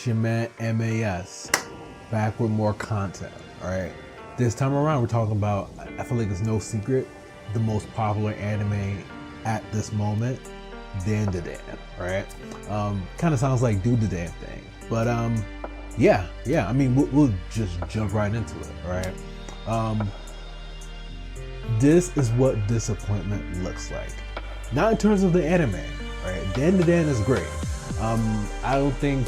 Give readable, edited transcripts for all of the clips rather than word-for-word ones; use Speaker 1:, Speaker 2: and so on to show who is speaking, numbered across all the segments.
Speaker 1: It's your man MAS, back with more content, alright? This time around we're talking about, I feel like it's no secret, the most popular anime at this moment, dandadan, right? Kind of sounds like do the damn thing, but yeah, I mean, we'll just jump right into it, alright? This is what disappointment looks like. Not in terms of the anime, right? Dandadan is great. I don't think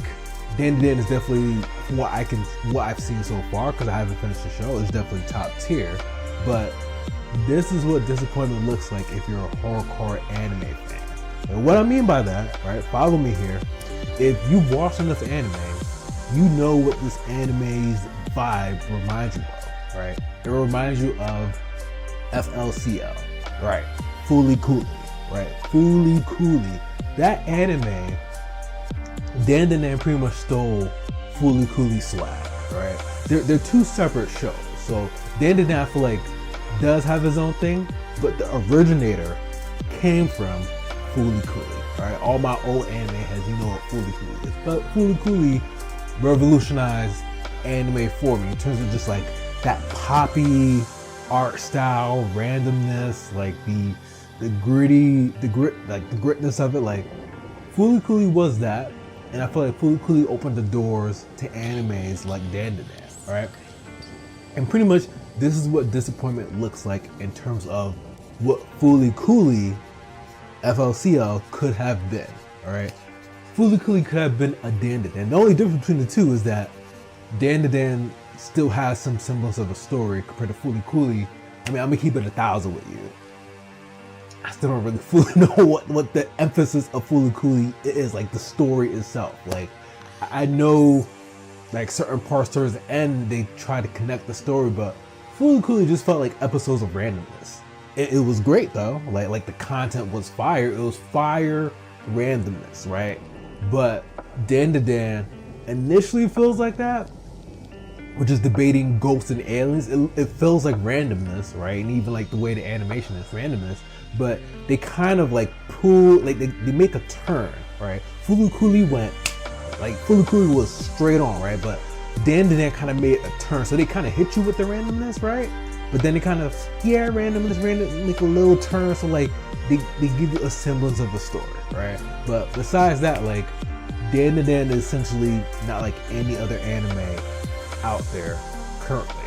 Speaker 1: dandadan is definitely what I've seen so far, because I haven't finished the show. It's definitely top tier, but this is what disappointment looks like if you're a hardcore anime fan. And what I mean by that, right? Follow me here. If you've watched enough anime, you know what this anime's vibe reminds you of, right? It reminds you of FLCL, right? Fooly Cooly, right? Fooly Cooly. That anime, dandadan pretty much stole Fooly Cooly swag, right? They're two separate shows. So dandadan, I feel like, does have his own thing, but the originator came from Fooly Cooly, right? All my old anime heads, you know what Fooly Cooly is. But Fooly Cooly revolutionized anime for me in terms of just like that poppy art style, randomness, like the gritness of it. Like Fooly Cooly was that, and I feel like Fooly Cooly opened the doors to animes like dandadan, right? And pretty much this is what disappointment looks like in terms of what Fooly Cooly FLCL could have been, alright? Fooly Cooly could have been a dandadan. The only difference between the two is that dandadan still has some semblance of a story compared to Fooly Cooly. I mean, I'm gonna keep it 1,000 with you. I still don't really fully know what the emphasis of Fooly Cooly is, like the story itself. Like, I know like certain parts towards the end, they try to connect the story, but Fooly Cooly just felt like episodes of randomness. It was great though, like the content was fire. It was fire randomness, right? But dandadan initially feels like that, which is debating ghosts and aliens. It feels like randomness, right? And even like the way the animation is randomness, but they kind of like pull, like they make a turn, right? Fooly Cooly Fooly Cooly was straight on, right? But dandadan kind of made a turn, so they kind of hit you with the randomness, right? But then they kind of, randomness, make a little turn, so like they give you a semblance of a story, right? But besides that, like dandadan is essentially not like any other anime out there currently.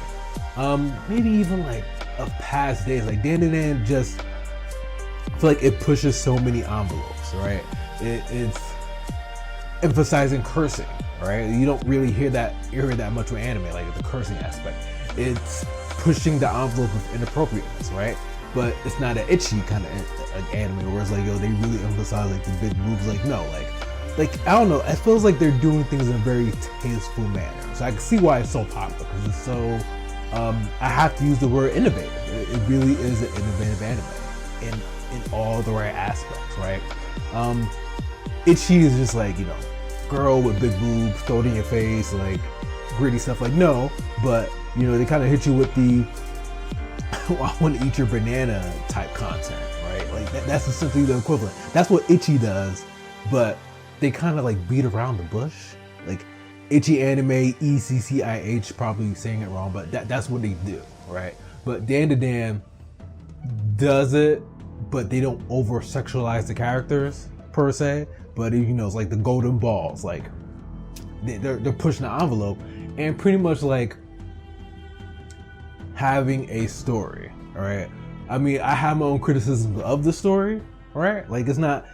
Speaker 1: Maybe even like of past days. Like dandadan just, I feel like it pushes so many envelopes, right? It's emphasizing cursing, right? You don't really hear that much with anime, like the cursing aspect. It's pushing the envelope of inappropriateness, right? But it's not an itchy kind of anime where it's like, yo, they really emphasize like the big moves. Like, no, like I don't know. It feels like they're doing things in a very tasteful manner. So I can see why it's so popular, because it's so, I have to use the word innovative. It really is an innovative anime in all the right aspects, right? Itchy is just like, you know, girl with big boobs, throw it in your face, like gritty stuff. Like, no, but you know, they kind of hit you with the I want to eat your banana type content, right? Like that's essentially the equivalent. That's what itchy does, but they kind of like beat around the bush. Like itchy anime, ECCIH, probably saying it wrong, but that's what they do, right? But dandadan does it, but they don't over sexualize the characters per se. But you know, it's like the golden balls, like they're pushing the envelope and pretty much like having a story, all right? I mean, I have my own criticisms of the story, right? Like it's not,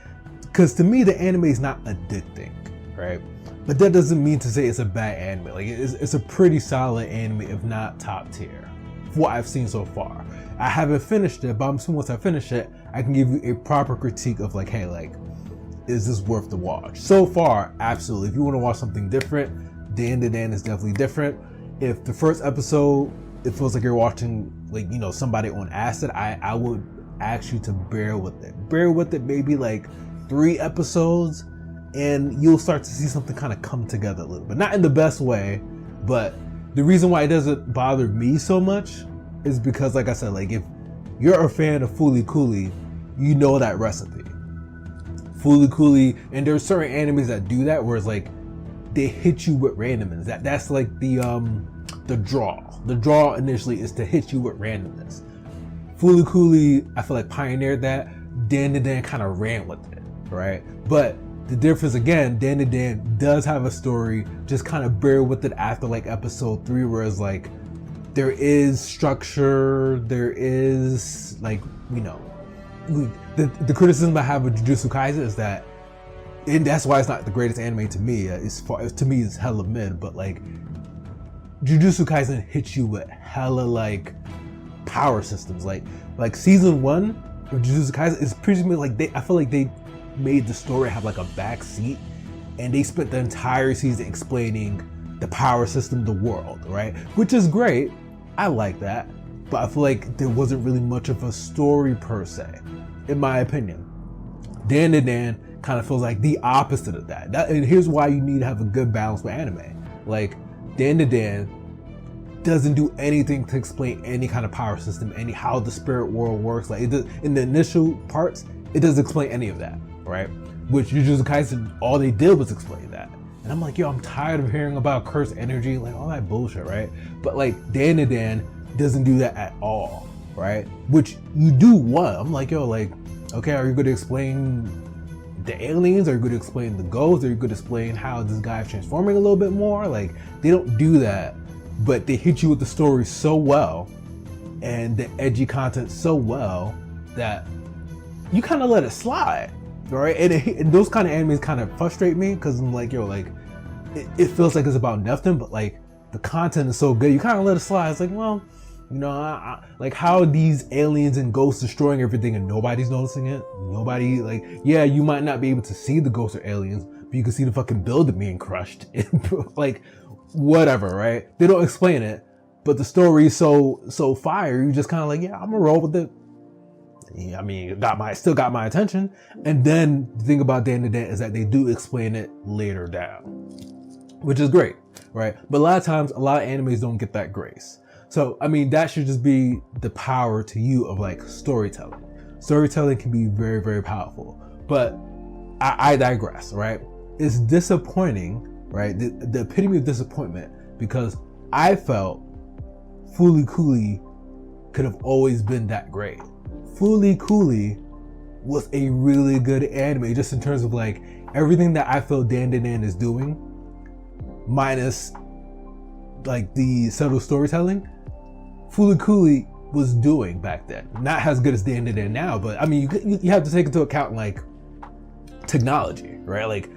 Speaker 1: because to me the anime is not addicting, right? But that doesn't mean to say it's a bad anime. Like it's a pretty solid anime, if not top tier, for what I've seen so far. I haven't finished it, but I'm assuming once I finish it, I can give you a proper critique of like, hey, like, is this worth the watch? So far, absolutely. If you want to watch something different, dandadan is definitely different. If the first episode, it feels like you're watching, like, you know, somebody on acid, I would ask you to bear with it. Bear with it, maybe like 3 episodes, and you'll start to see something kind of come together a little bit. Not in the best way, but the reason why it doesn't bother me so much is because, like I said, like if you're a fan of Fooly Cooly, you know that recipe. Fooly Cooly, and there's certain animes that do that where it's like they hit you with randomness. That's like the draw. The draw initially is to hit you with randomness. Fooly Cooly, I feel like pioneered that. Dandadan kind of ran with it, right? But the difference again, Dandadan does have a story. Just kind of bear with it after like episode 3, where it's like there is structure, there is like, you know, the criticism I have with Jujutsu Kaisen is that, and that's why it's not the greatest anime to me. To me, it's hella mid. But like, Jujutsu Kaisen hits you with hella like power systems. Like season 1 of Jujutsu Kaisen is pretty much like I feel like they made the story have like a back seat, and they spent the entire season explaining the power system of the world, right? Which is great. I like that, but I feel like there wasn't really much of a story per se, in my opinion. Dandadan kind of feels like the opposite of that. And here's why you need to have a good balance with anime. Like, Dandadan doesn't do anything to explain any kind of power system, how the spirit world works. Like, in the initial parts, it doesn't explain any of that, right? Which Jujutsu Kaisen, all they did was explain that. And I'm like, yo, I'm tired of hearing about cursed energy, like all that bullshit, right? But like, Dandadan doesn't do that at all, right? Which you do want. I'm like, yo, like, okay, are you going to explain the aliens? Are you going to explain the ghosts? Are you going to explain how this guy is transforming a little bit more? Like, they don't do that, but they hit you with the story so well and the edgy content so well that you kind of let it slide, right? And those kind of animes kind of frustrate me, because I'm like, yo, like, it feels like it's about nothing, but like the content is so good, you kind of let it slide. It's like, well, you know, like how these aliens and ghosts destroying everything and nobody's noticing it. Nobody, like, yeah, you might not be able to see the ghosts or aliens, but you can see the fucking building being crushed. Like, whatever, right? They don't explain it, but the story is so fire. You just kind of like, yeah, I'm gonna roll with it. Yeah, I mean, it still got my attention. And then the thing about Dandadan is that they do explain it later down, which is great, right? But a lot of times, a lot of animes don't get that grace. So, I mean, that should just be the power to you of like storytelling. Storytelling can be very, very powerful. But I digress, right? It's disappointing, right? The epitome of disappointment, because I felt Fooly Cooly could have always been that great. Fooly Cooly was a really good anime, just in terms of like everything that I feel Dandadan is doing, minus like the subtle storytelling, Fooly Cooly was doing back then. Not as good as Dandadan now, but I mean, you have to take into account like technology, right? Like,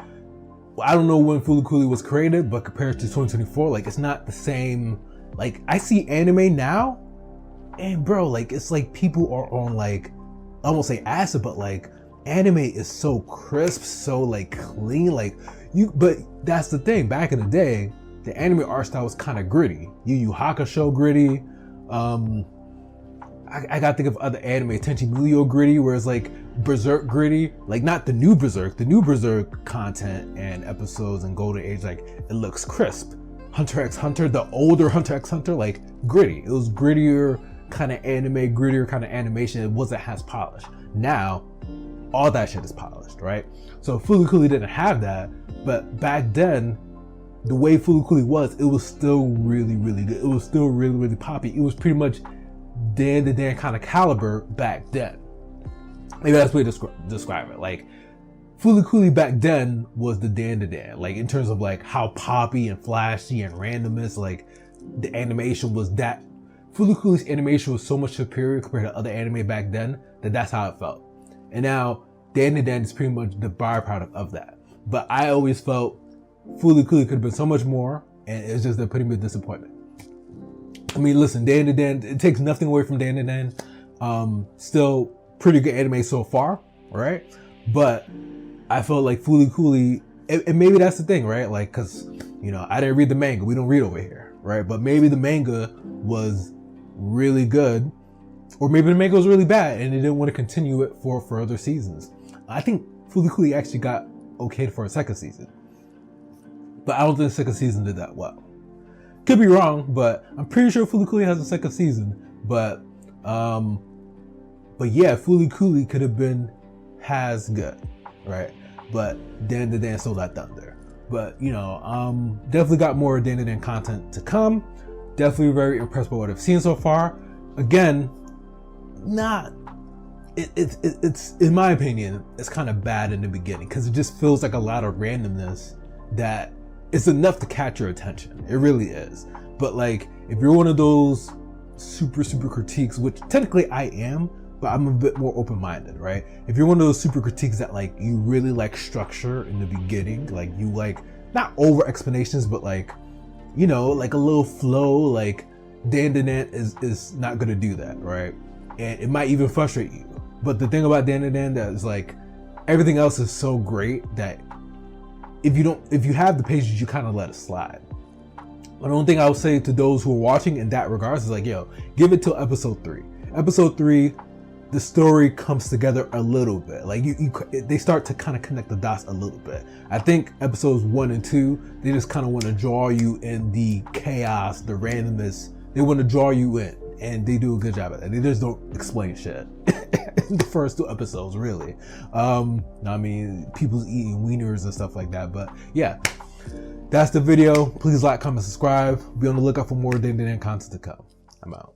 Speaker 1: I don't know when Fooly Cooly was created, but compared to 2024, like, it's not the same. Like, I see anime now, and bro, like, it's like people are on like, I won't say acid, but like, anime is so crisp, so like clean, like but that's the thing. Back in the day, the anime art style was kind of gritty. Yu Yu Hakusho gritty. I gotta think of other anime, Tenchi Muyo gritty, where it's like Berserk gritty, like not the new Berserk content and episodes and Golden Age, like it looks crisp. Hunter x Hunter, the older Hunter x Hunter, like gritty. It was grittier kind of anime, grittier kind of animation. It wasn't as polished. Now, all that shit is polished, right? So Fooly Cooly didn't have that, but back then, the way Fooly Cooly was, it was still really, really good. It was still really, really poppy. It was pretty much Dan kind of caliber back then. Maybe that's the way to describe it. Like, Fooly Cooly back then was the Dan, like in terms of like how poppy and flashy and randomness, like the animation was that. Fooly Cooly's animation was so much superior compared to other anime back then that's how it felt. And now Dan is pretty much the byproduct of that. But I always felt Fooly Cooly could have been so much more, and it's just the epitome of disappointment. I mean, listen, Dan, it takes nothing away from Dan. Still pretty good anime so far, right? But I felt like Fooly Cooly, and maybe that's the thing, right? Like, cause, you know, I didn't read the manga. We don't read over here, right? But maybe the manga was really good, or maybe the manga was really bad and they didn't want to continue it for further seasons. I think Fooly Cooly actually got okayed for a second season, but I don't think the second season did that well. Could be wrong, but I'm pretty sure Fooly Cooly has a second season. But yeah, Fooly Cooly could have been as good, right? But Dan stole that thunder. But you know, definitely got more dandadan content to come. Definitely very impressed by what I've seen so far. Again, it's in my opinion, it's kind of bad in the beginning because it just feels like a lot of randomness that it's enough to catch your attention. It really is. But like, if you're one of those super critiques, which technically I am, but I'm a bit more open-minded, right? If you're one of those super critiques that like you really like structure in the beginning, like you like not over explanations, but like, you know, like a little flow, like dandadan is not gonna do that, right? And it might even frustrate you. But the thing about dandadan that is like everything else is so great that if you have the patience, you kind of let it slide. But the only thing I would say to those who are watching in that regards is like, yo, give it till episode 3. Episode 3, the story comes together a little bit. Like they start to kind of connect the dots a little bit. I think episodes 1 and 2, they just kind of want to draw you in the chaos, the randomness. They want to draw you in, and they do a good job at that. They just don't explain shit in the first 2 episodes, really. I mean, people's eating wieners and stuff like that. But yeah, that's the video. Please like, comment, subscribe. Be on the lookout for more dandadan content to come. I'm out.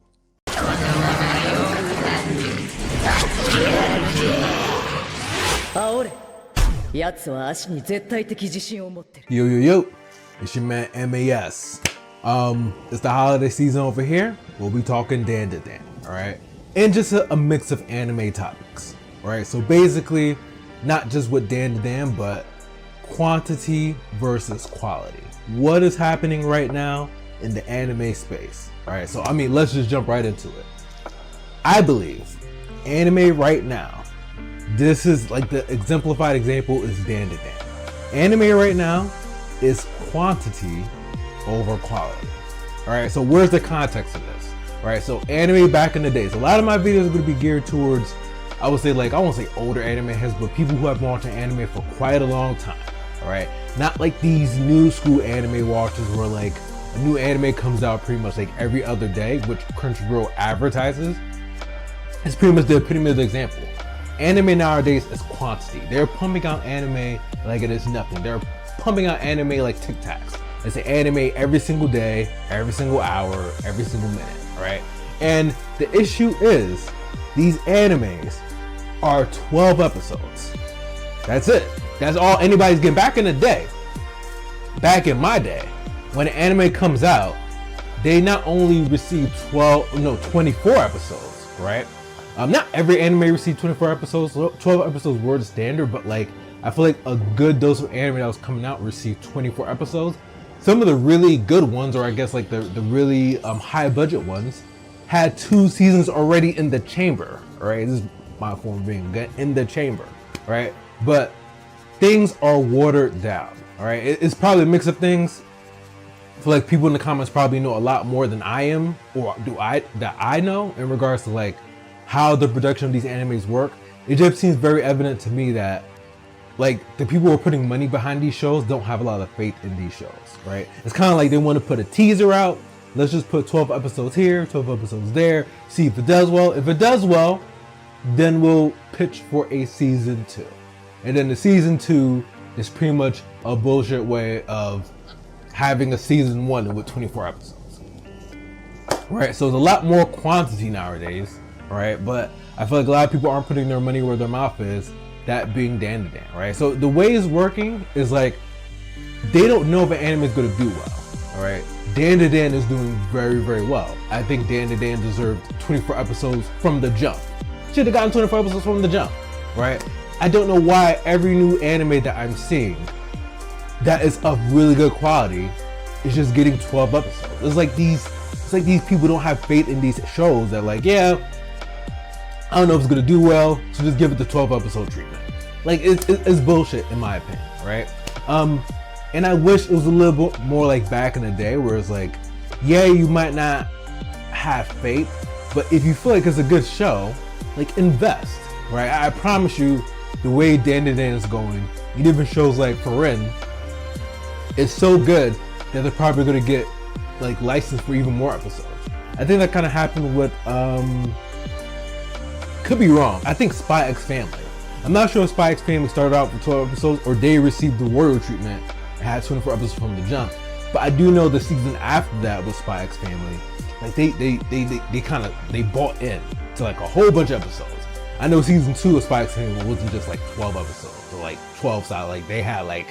Speaker 1: Yo, it's your man MAS. It's the holiday season over here. We'll be talking dandadan, alright? And just a mix of anime topics, right? So basically, not just with dandadan, but quantity versus quality. What is happening right now in the anime space? Alright, so I mean, let's just jump right into it. I believe anime right now, this is like the exemplified example is dandadan. Anime right now is quantity over quality. Alright, so where's the context of this? Alright, so anime back in the days, a lot of my videos are going to be geared towards, I would say, like, I won't say older anime heads, but people who have been watching anime for quite a long time. Alright, not like these new school anime watchers where like a new anime comes out pretty much like every other day, which Crunchyroll advertises. It's pretty much the epitome of the example. Anime nowadays is quantity. They're pumping out anime like it is nothing. They're pumping out anime like Tic Tacs. It's an anime every single day, every single hour, every single minute, right? And the issue is these animes are 12 episodes. That's it. That's all anybody's getting. Back in the day, back in my day, when an anime comes out, they not only receive 24 episodes, right? Not every anime received 24 episodes. 12 episodes were the standard, but like I feel like a good dose of anime that was coming out received 24 episodes. Some of the really good ones, or I guess like the really high budget ones, had 2 seasons already in the chamber. Right, this is my form of being good, in the chamber, right? But things are watered down. All right, it's probably a mix of things. I feel like people in the comments probably know a lot more than I am, or that I know in regards to like how the production of these animes work. It just seems very evident to me that like the people who are putting money behind these shows don't have a lot of faith in these shows, right? It's kind of like they want to put a teaser out. Let's just put 12 episodes here, 12 episodes there, see if it does well. If it does well, then we'll pitch for a season 2. And then the season 2 is pretty much a bullshit way of having a season 1 with 24 episodes. Right, so there's a lot more quantity nowadays, right? But I feel like a lot of people aren't putting their money where their mouth is, that being dandadan, right? So the way it's working is like, they don't know if an anime is gonna do well, all right? Dandadan is doing very well. I think dandadan deserved 24 episodes from the jump. Should have gotten 24 episodes from the jump, right? I don't know why every new anime that I'm seeing that is of really good quality is just getting 12 episodes. It's like these people don't have faith in these shows that like, yeah, I don't know if it's gonna do well, so just give it the 12 episode treatment. Like it's bullshit in my opinion, right? And I wish it was a little bit more like back in the day where it's like, yeah, you might not have faith, but if you feel like it's a good show, like invest, right? I promise you, the way dandadan is going, even shows like Farin, it's so good that they're probably gonna get like licensed for even more episodes. I think that kind of happened with, could be wrong, I think Spy X Family. I'm not sure if Spy X Family started out with 12 episodes or they received the royal treatment It had 24 episodes from the jump. But I do know the season after that with Spy X Family, like they bought in to like a whole bunch of episodes. I know season 2 of Spy X Family wasn't just like 12 episodes or like 12 side. Like they had like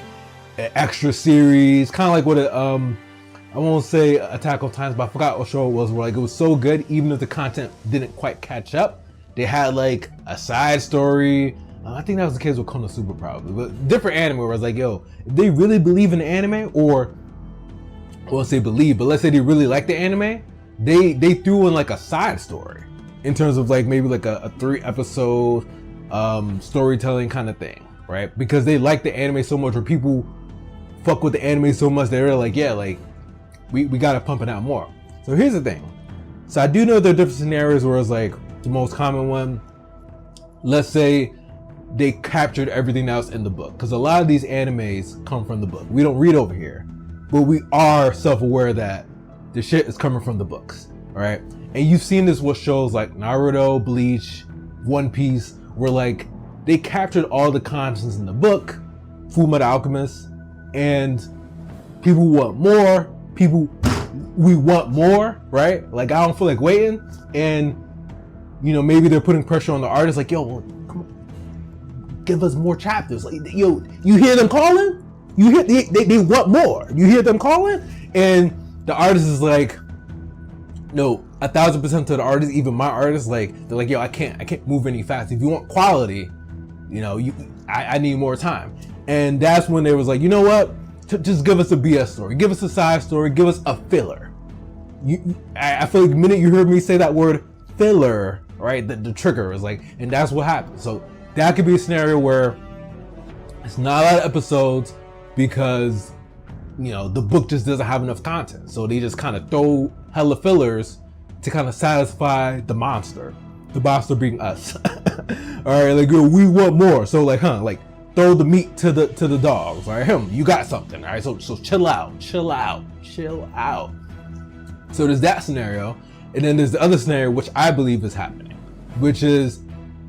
Speaker 1: an extra series, kind of like what it, I won't say Attack on Titan, but I forgot what show it was. Where like it was so good, even if the content didn't quite catch up, they had like a side story. I think that was the case with Konosuba probably, but different anime where I was like, yo, if they really believe in the anime, or I won't say believe, but let's say they really like the anime, they threw in like a side story in terms of like maybe like a 3-episode storytelling kind of thing, right? Because they like the anime so much, or people fuck with the anime so much, they're like, yeah, like we gotta pump it out more. So here's the thing. So I do know there are different scenarios where it's like the most common one, let's say they captured everything else in the book, because a lot of these animes come from the book. We don't read over here, but we are self-aware that the shit is coming from the books, all right? And you've seen this with shows like Naruto, Bleach, One Piece, where like they captured all the contents in the book, Fullmetal Alchemist, and people want more. We want more, right? Like I don't feel like waiting, and you know, maybe they're putting pressure on the artist, like, yo, well, come on, give us more chapters. Like, yo, you hear them calling? You hear they want more. You hear them calling, and the artist is like, no, 1,000% to the artist, even my artist, like they're like, yo, I can't move any fast. If you want quality, you know, I need more time. And that's when they was like, you know what? Just give us a BS story, give us a side story, give us a filler. I feel like the minute you heard me say that word filler, right, the trigger is like, and that's what happened. So that could be a scenario where it's not a lot of episodes because, you know, the book just doesn't have enough content. So they just kind of throw hella fillers to kind of satisfy the monster being us. All right, like, yo, we want more. So like, like throw the meat to the dogs. All right, you got something. All right, so chill out. So there's that scenario, and then there's the other scenario which I believe is happening, which is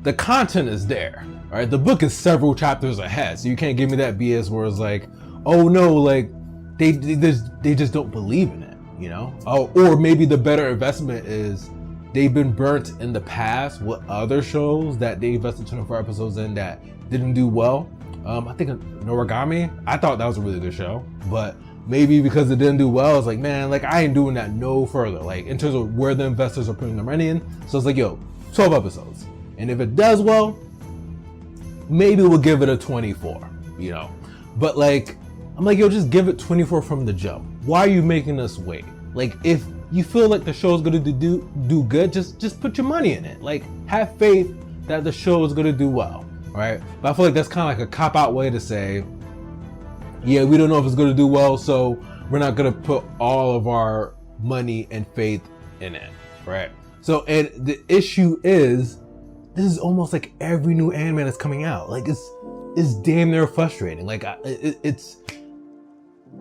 Speaker 1: the content is there. All right, the book is several chapters ahead, so you can't give me that BS where it's like, oh no, like they just don't believe in it, you know? Oh, or maybe the better investment is they've been burnt in the past with other shows that they invested 24 episodes in that didn't do well. I think Noragami, I thought that was a really good show, but maybe because it didn't do well, it's like, man, like I ain't doing that no further, like in terms of where the investors are putting their money in. So it's like, yo, 12 episodes. And if it does well, maybe we'll give it a 24, you know? But like, I'm like, yo, just give it 24 from the jump. Why are you making us wait? Like, if you feel like the show is gonna do good, just put your money in it. Like, have faith that the show is gonna do well, right? But I feel like that's kind of like a cop-out way to say, yeah, we don't know if it's gonna do well, so we're not gonna put all of our money and faith in it, right? So, and the issue is, this is almost like every new anime that's coming out. Like, it's damn near frustrating. Like,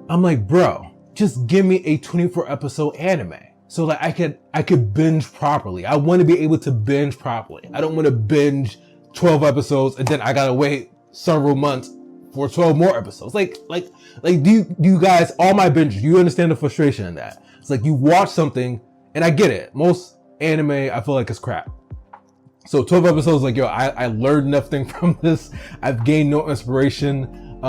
Speaker 1: I'm like, bro, just give me a 24 episode anime so that I could binge properly. I want to be able to binge properly. I don't want to binge 12 episodes and then I gotta wait several months for 12 more episodes. Like, do you guys, all my binges, you understand the frustration in that? It's like you watch something, and I get it. Most anime, I feel like it's crap. So 12 episodes, like, yo, I learned nothing from this. I've gained no inspiration.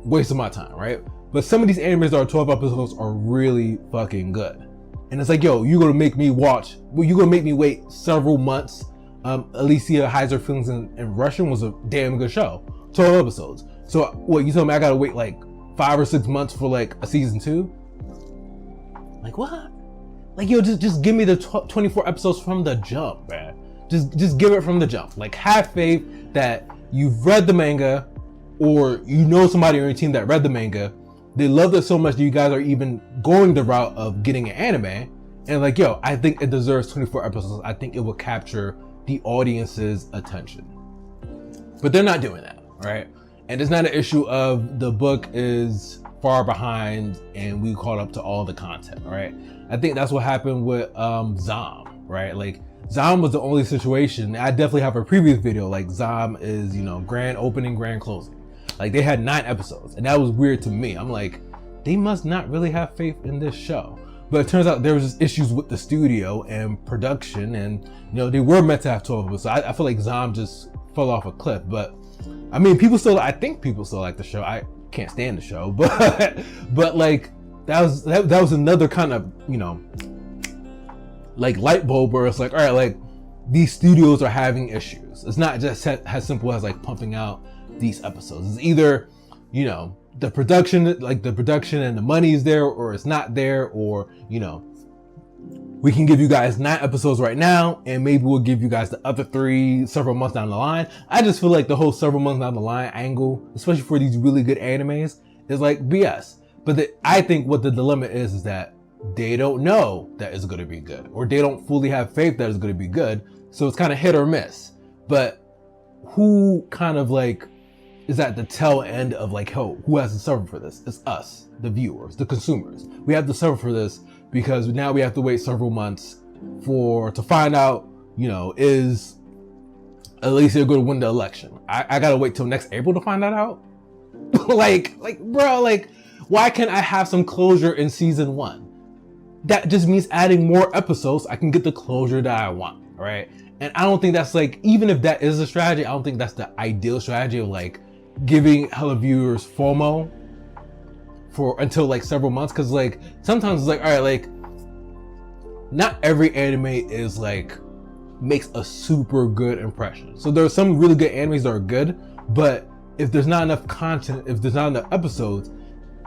Speaker 1: Wasted my time, right? But some of these animes that are 12 episodes are really fucking good. And it's like, yo, you're gonna make me wait several months. Alicia Heiser Feelings in Russian was a damn good show. 12 episodes. So what, you told me I gotta wait like 5 or 6 months for like a season 2? Like, what? Like, yo, just give me the 24 episodes from the jump, man. Just give it from the jump. Like, have faith that you've read the manga, or you know somebody on your team that read the manga. They loved it so much that you guys are even going the route of getting an anime. And like, yo, I think it deserves 24 episodes. I think it will capture the audience's attention. But they're not doing that, right? And it's not an issue of the book is far behind and we caught up to all the content, right? I think that's what happened with Zom, right? Like, Zom was the only situation. I definitely have a previous video, like Zom is, you know, grand opening, grand closing. Like they had 9 episodes, and that was weird to me. I'm like, they must not really have faith in this show. But it turns out there was just issues with the studio and production, and you know, they were meant to have 12 episodes. So I feel like Zom just fell off a cliff. But I mean, I think people still like the show. I can't stand the show, but like that was another kind of, you know, like light bulb where it's like, all right, like these studios are having issues. It's not just as simple as like pumping out these episodes. It's either, you know, the production and the money is there, or it's not there, or, you know, we can give you guys 9 episodes right now, and maybe we'll give you guys the other 3 several months down the line. I just feel like the whole several months down the line angle, especially for these really good animes, is like BS. But I think what the dilemma is that they don't know that it's going to be good, or they don't fully have faith that it's going to be good. So it's kind of hit or miss. But who kind of like is at the tail end of like, who has to suffer for this? It's us, the viewers, the consumers. We have to suffer for this because now we have to wait several months to find out, you know, is Alicia going to win the election? I gotta wait till next April to find that out. like bro, like why can't I have some closure in season 1? That just means adding more episodes. I can get the closure that I want, right? And I don't think that's like, even if that is a strategy, I don't think that's the ideal strategy of like giving hella viewers FOMO until like several months. Cause like sometimes it's like, all right, like not every anime is like makes a super good impression. So there's some really good animes that are good, but if there's not enough content, if there's not enough episodes,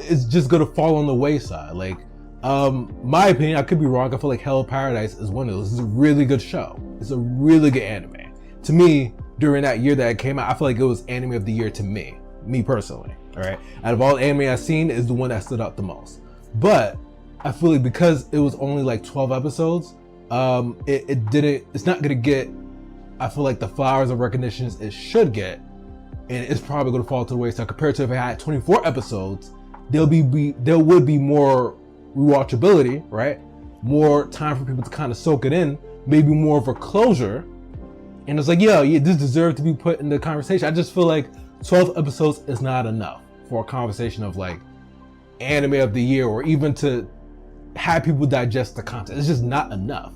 Speaker 1: it's just gonna fall on the wayside. Like, my opinion, I could be wrong. I feel like Hell Paradise is one of those. It's a really good show. It's a really good anime. To me, during that year that it came out, I feel like it was anime of the year to me personally. All right. Out of all the anime I've seen, is the one that stood out the most. But I feel like because it was only like 12 episodes, it's not gonna get, I feel like, the flowers of recognition it should get, and it's probably gonna fall to the wayside compared to if it had 24 episodes. There would be more rewatchability, right? More time for people to kind of soak it in, maybe more of a closure. And it's like, yo, this deserves to be put in the conversation. I just feel like 12 episodes is not enough for a conversation of like anime of the year, or even to have people digest the content. It's just not enough.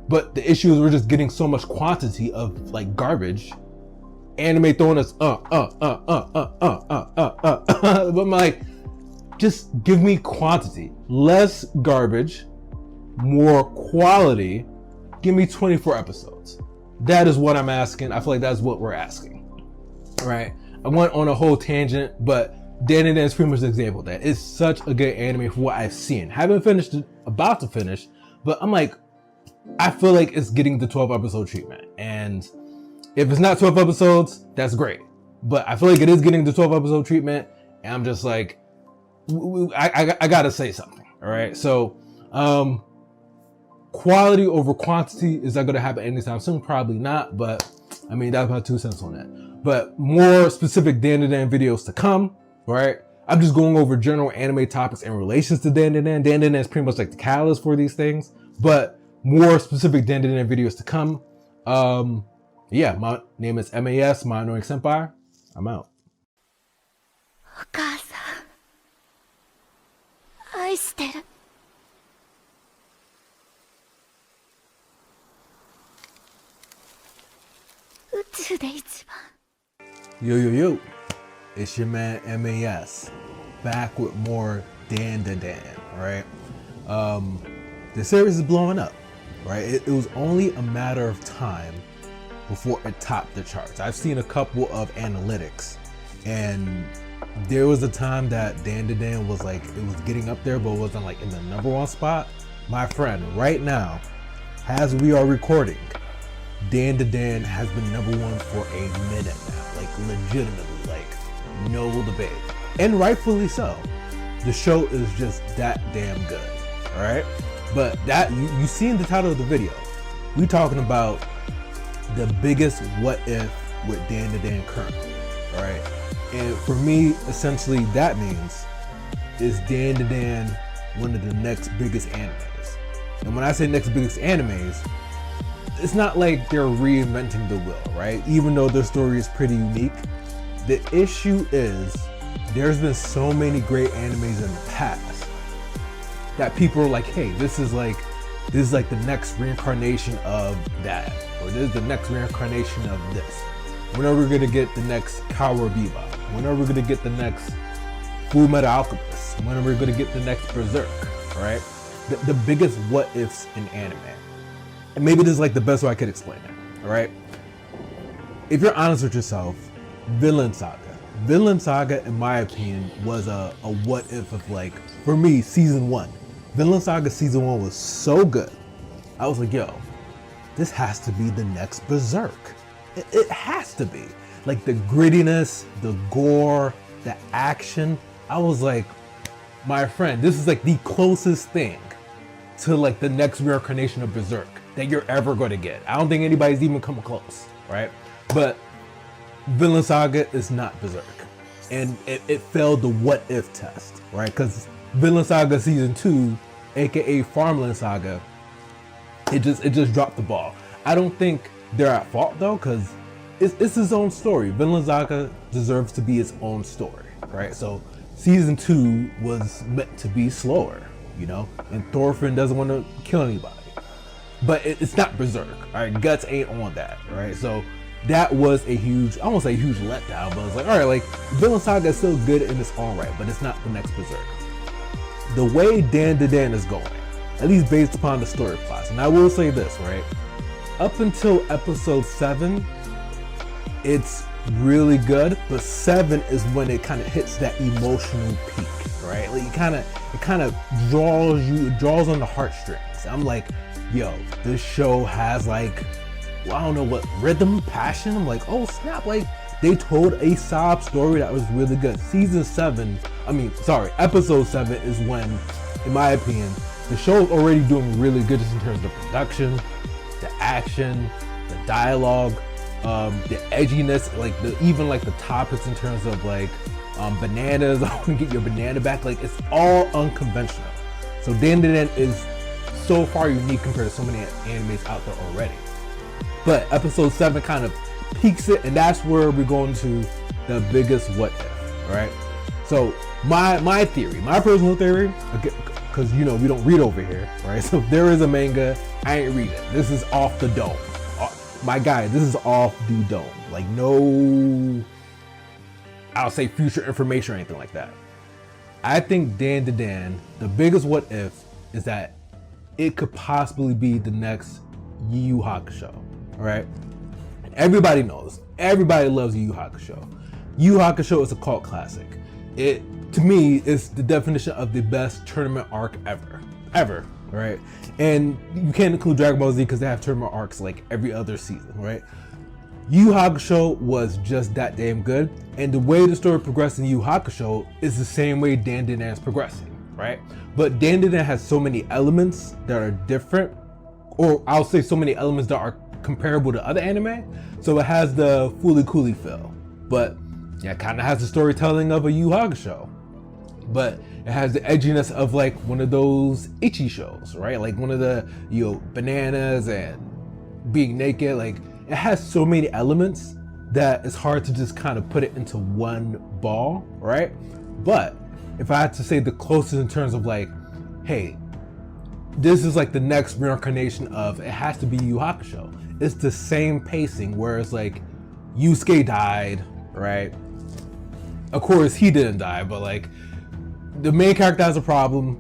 Speaker 1: But the issue is we're just getting so much quantity of like garbage. Anime throwing us but I'm like, just give me quantity, less garbage, more quality. Give me 24 episodes. That is what I'm asking. I feel like that's what we're asking. All right. I went on a whole tangent, but dandadan is pretty much an example of that. It's such a good anime for what I've seen. Haven't finished it, about to finish, but I'm like, I feel like it's getting the 12 episode treatment. And if it's not 12 episodes, that's great. But I feel like it is getting the 12 episode treatment. And I'm just like, I gotta say something. All right. So, quality over quantity, is that going to happen anytime soon? Probably not. But I mean, that's my 2 cents on that. But more specific dandadan videos to come. Right. I'm just going over general anime topics in relations to dandadan. Dandadan is pretty much like the catalyst for these things, but more specific dandadan videos to come. Yeah, my name is MAS, My Annoying Senpai. I'm out.
Speaker 2: お母さん、愛してる。宇宙で一番。
Speaker 1: Yo, it's your man MAS, back with more dandadan, right? The series is blowing up, right? It was only a matter of time before it topped the charts. I've seen a couple of analytics, and there was a time that dandadan was like, it was getting up there, but it wasn't like in the #1 spot. My friend, right now, as we are recording, dandadan has been #1 for a minute now, like legitimately, like no debate, and rightfully so. The show is just that damn good, all right? But that you seen the title of the video. We talking about the biggest what if with dandadan currently, all right? And for me, essentially, that means is dandadan one of the next biggest animes. And when I say next biggest animes, it's not like they're reinventing the wheel, right? Even though their story is pretty unique, The issue is there's been so many great animes in the past that people are like, hey, this is like the next reincarnation of that, or this is the next reincarnation of this. When are we gonna get the next Cowboy Bebop? When are we gonna get the next Full Metal Alchemist? When are we gonna get the next Berserk? Right? The biggest what ifs in anime. And maybe this is like the best way I could explain it. All right? If you're honest with yourself, Vinland Saga. Vinland Saga, in my opinion, was a what if of like, for me, season 1. Vinland Saga season 1 was so good. I was like, yo, this has to be the next Berserk. It has to be. Like the grittiness, the gore, the action. I was like, my friend, this is like the closest thing to like the next reincarnation of Berserk that you're ever going to get. I don't think anybody's even come close, right? But Vinland Saga is not Berserk. And it failed the what if test, right? Because Vinland Saga season 2, aka Farmland Saga, it just dropped the ball. I don't think they're at fault though, because it's his own story. Vinland Saga deserves to be its own story, right? So season 2 was meant to be slower, you know, and Thorfinn doesn't want to kill anybody. But it's not Berserk, all right? Guts ain't on that, right? So that was a huge, I won't say huge letdown, but it's like, all right, like Vinland Saga is still good in its own right, but it's not the next Berserk. The way dandadan is going, at least based upon the story plots, and I will say this, right? Up until episode 7, it's really good, but 7 is when it kind of hits that emotional peak, right? Like it kind of draws on the heartstrings. I'm like, yo, this show has like, well, I don't know what, rhythm, passion. I'm like, oh snap, like they told a sob story that was really good. Episode 7 is when, in my opinion, the show's already doing really good just in terms of production, the action, the dialogue, the edginess, like even the topics in terms of like bananas. I want to get your banana back. Like it's all unconventional. So dandadan is so far unique compared to so many animes out there already. But episode 7 kind of peaks it, and that's where we're going to the biggest what if, right? So my theory, my personal theory, because you know we don't read over here, right? So if there is a manga, I ain't read it. This is off the dome. My guy, this is off the dome. Like no, I'll say future information or anything like that. I think dandadan, the biggest what if is that it could possibly be the next Yu Yu Hakusho, right? Everybody knows, everybody loves Yu Yu Hakusho. Yu Yu Hakusho is a cult classic. It, to me, is the definition of the best tournament arc ever, right? And you can't include Dragon Ball Z because they have tournament arcs like every other season, right? Yu Yu Hakusho was just that damn good, and the way the story progressed in Yu Yu Hakusho is the same way dandadan is progressing, right? But dandadan has so many elements that are different, or I'll say so many elements that are comparable to other anime, so it has the Fooly Cooly feel, but yeah, it kind of has the storytelling of a Yu Yu Hakusho, but it has the edginess of like one of those itchy shows, right? Like one of the, you know, bananas and being naked. Like it has so many elements that it's hard to just kind of put it into one ball, right? But if I had to say the closest in terms of like, hey, this is like the next reincarnation of, it has to be Yu Yu Hakusho. It's the same pacing where it's like Yusuke died, right? Of course he didn't die, but like the main character has a problem.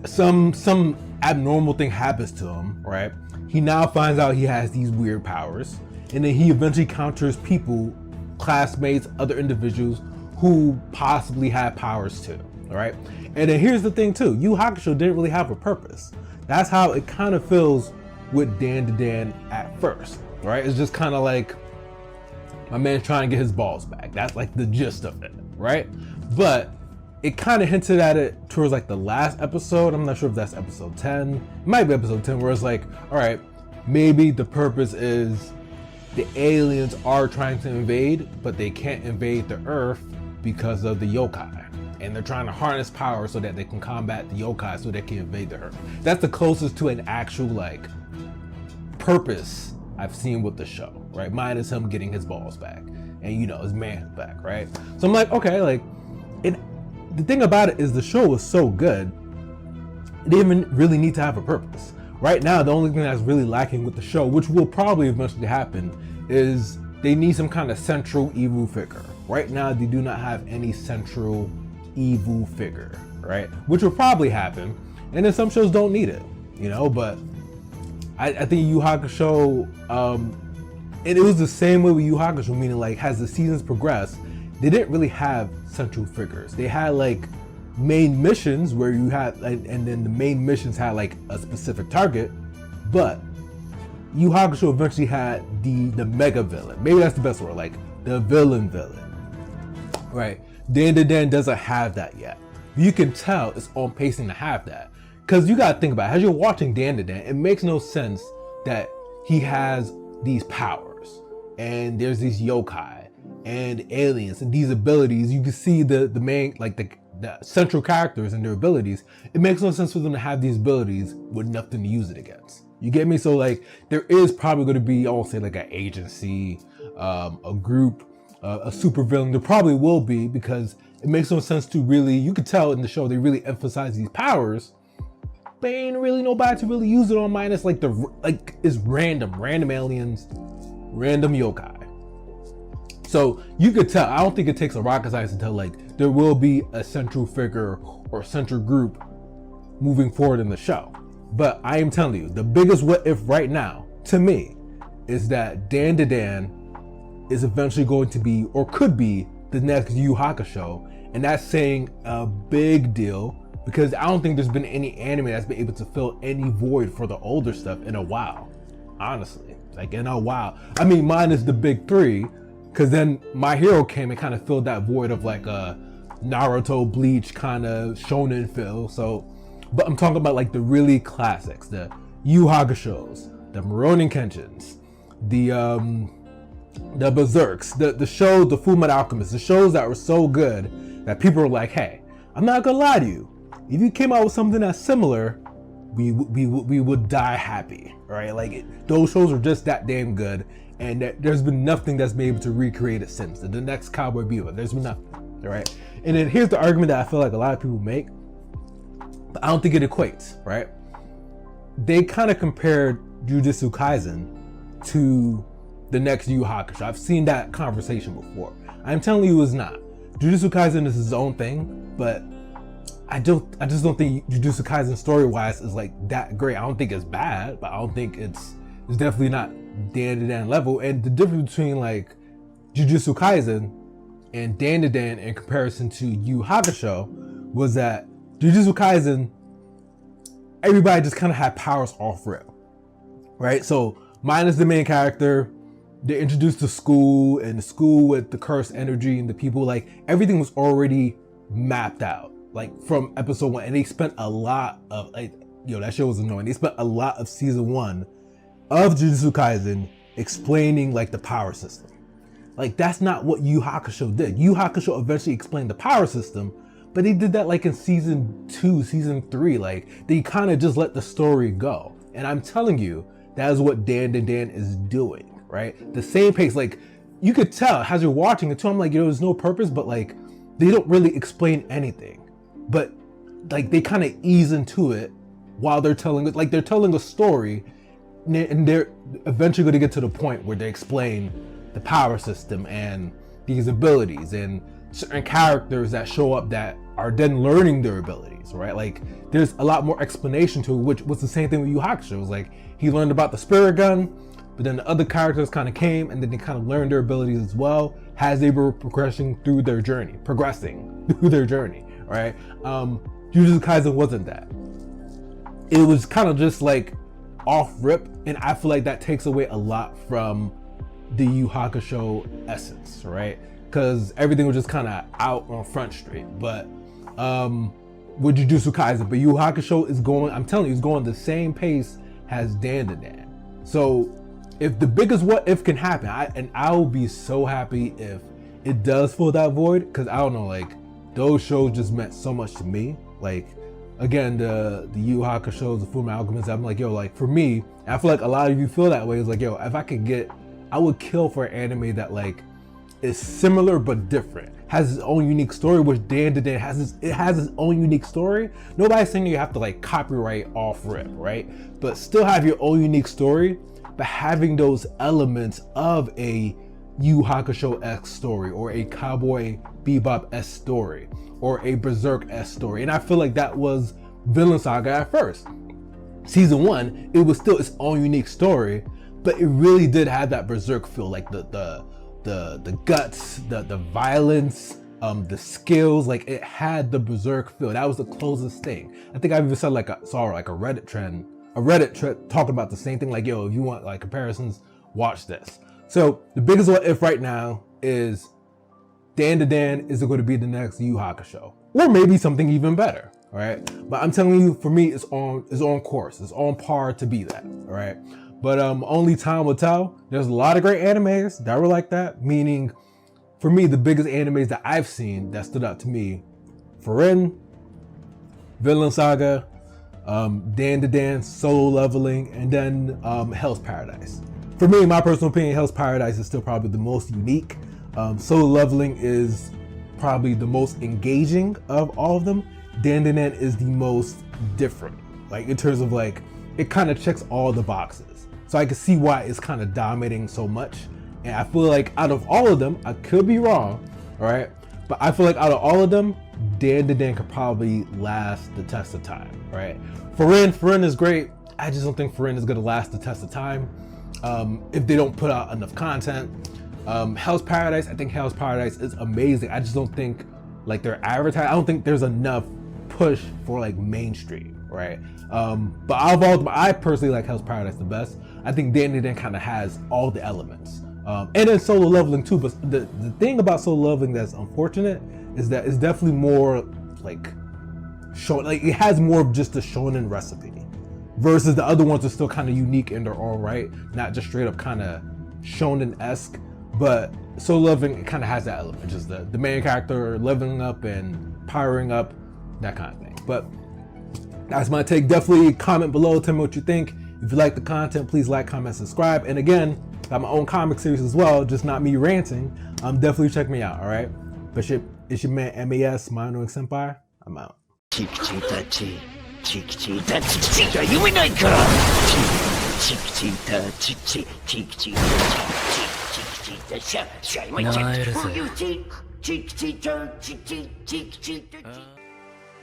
Speaker 1: Some abnormal thing happens to him, right? He now finds out he has these weird powers, and then he eventually encounters people, classmates, other individuals who possibly have powers too, all right? And then here's the thing too, Yu Yu Hakusho didn't really have a purpose. That's how it kind of feels with dandadan at first, right? It's just kind of like my man's trying to get his balls back. That's like the gist of it, right? But it kind of hinted at it towards like the last episode. I'm not sure if that's episode 10. It might be episode 10, where it's like, all right, maybe the purpose is the aliens are trying to invade, but they can't invade the Earth because of the yokai. And they're trying to harness power so that they can combat the yokai so they can invade the Earth. That's the closest to an actual like purpose I've seen with the show, right? Minus him getting his balls back and, you know, his man back, right? So I'm like, okay, like, the thing about it is the show was so good, it didn't even really need to have a purpose. Right now, the only thing that's really lacking with the show, which will probably eventually happen, is they need some kind of central evil figure. Right now, they do not have any central evil figure, right? Which will probably happen, and then some shows don't need it, you know, but I think Yu Hakusho, and it was the same way with Yu Hakusho, meaning like as the seasons progressed, they didn't really have central figures. They had like main missions where you had, and then the main missions had like a specific target, but Yu Hakusho eventually had the mega villain. Maybe that's the best word, like the villain, right? Dandadan doesn't have that yet. You can tell it's on pacing to have that. Because you gotta think about it, as you're watching Dandadan, it makes no sense that he has these powers and there's these yokai and aliens and these abilities. You can see the main, like the central characters and their abilities. It makes no sense for them to have these abilities with nothing to use it against. You get me? So like there is probably going to be, I won't say like an agency, a group, a super villain. There probably will be, because it makes no sense to really, you could tell in the show they really emphasize these powers, but ain't really nobody to really use it on, minus like it's random aliens, random yokai. So you could tell, I don't think it takes a rocket science to tell like there will be a central figure or central group moving forward in the show. But I am telling you, the biggest what if right now, to me, is that Dandadan is eventually going to be, or could be, the next Yu Hakusho. And that's saying a big deal, because I don't think there's been any anime that's been able to fill any void for the older stuff in a while. Honestly, like in a while. I mean, minus the big three, because then My Hero came and kind of filled that void of like a Naruto, Bleach kind of shonen feel. So, but I'm talking about like the really classics, the Yu Hakushos, the Rurouni Kenshins, the Berserks, the show, the Fullmetal Alchemist, the shows that were so good that people were like, hey, I'm not gonna lie to you, if you came out with something that's similar, we would die happy, right? Like those shows are just that damn good, and there's been nothing that's been able to recreate it since. The next Cowboy Bebop, there's been nothing, right? And then here's the argument that I feel like a lot of people make, but I don't think it equates, right? They kind of compared Jujutsu Kaisen to the next Yu Hakusho. I've seen that conversation before. I'm telling you, it's not. Jujutsu Kaisen is his own thing, but I just don't think Jujutsu Kaisen story-wise is like that great. I don't think it's bad, but I don't think it's definitely not Dandadan level. And the difference between like Jujutsu Kaisen and Dandadan in comparison to Yu Hakusho was that Jujutsu Kaisen, everybody just kind of had powers off rip, right? So minus the main character, they introduced the school, and the school with the cursed energy and the people, like everything was already mapped out, like from episode 1. And they spent a lot of, like, that show was annoying. They spent a lot of season 1 of Jujutsu Kaisen explaining like the power system. Like that's not what Yu Hakusho did. Yu Hakusho eventually explained the power system, but they did that like in season 2, season 3. Like they kind of just let the story go. And I'm telling you, that is what Dandadan is doing. Right? The same pace, like you could tell as you're watching it too. I'm like, there's no purpose, but like they don't really explain anything, but like they kind of ease into it while they're telling it, like they're telling a story, and they're eventually going to get to the point where they explain the power system and these abilities and certain characters that show up that are then learning their abilities, right? Like there's a lot more explanation to it, which was the same thing with Yu Hakusho. It was like he learned about the spirit gun, but then the other characters kind of came and then they kind of learned their abilities as well as they were progressing through their journey, right? Jujutsu Kaisen wasn't that. It was kind of just like off rip, and I feel like that takes away a lot from the Yu Hakusho essence, right? Because everything was just kind of out on Front Street. But with Jujutsu Kaisen, but Yu Hakusho is going, I'm telling you, it's going the same pace as Dandadan. So if the biggest what if can happen, I'll be so happy if it does fill that void, because I don't know, like those shows just meant so much to me. Like again, the Yu Yu Hakusho, the Fullmetal Alchemist, I'm like, yo, like for me, I feel like a lot of you feel that way. It's like, yo, if I would kill for an anime that like is similar but different, has its own unique story, which dandadan has its own unique story. Nobody's saying you have to like copyright off rip, right? But still have your own unique story, but having those elements of a Yu Yu Hakusho-esque story, or a Cowboy Bebop-esque story, or a Berserk-esque story. And I feel like that was Vinland Saga at first. Season 1, it was still its own unique story, but it really did have that Berserk feel, like the guts, the violence, the skills, like it had the Berserk feel. That was the closest thing. I think I've even said saw a Reddit trend talking about the same thing, like, yo, if you want like comparisons, watch this. So the biggest what if right now is dandadan is going to be the next Yu Yu Hakusho, or maybe something even better, all right? But I'm telling you, for me, it's on course, it's on par to be that, all right? But only time will tell. There's a lot of great animes that were like that, meaning for me, the biggest animes that I've seen that stood out to me, Frieren, Vinland Saga, dandadan, Solo Leveling, and then Hell's Paradise. For me, in my personal opinion, Hell's Paradise is still probably the most unique. Solo Leveling is probably the most engaging of all of them. Dandadan is the most different, like in terms of like, it kind of checks all the boxes. So I can see why it's kind of dominating so much. And I feel like out of all of them, I could be wrong, all right? But I feel like out of all of them, dandadan could probably last the test of time, right? Frieren is great. I just don't think Frieren is gonna last the test of time if they don't put out enough content. Hell's Paradise, I think Hell's Paradise is amazing. I just don't think like they're advertising. I don't think there's enough push for like mainstream, right? But out of all of them, I personally like Hell's Paradise the best. I think dandadan kind of has all the elements. And then Solo Leveling too, but the thing about Solo Leveling that's unfortunate is that it's definitely more like it has more of just a shonen recipe, versus the other ones are still kind of unique in their own right, not just straight up kind of shonen-esque. But Solo Leveling, it kind of has that element, just the main character leveling up and powering up, that kind of thing. But that's my take. Definitely comment below, tell me what you think. If you like the content, please like, comment, subscribe. And again, I got my own comic series as well, just not me ranting. Definitely check me out, all right? But it's your man MAS, My Annoying Senpai. I'm out.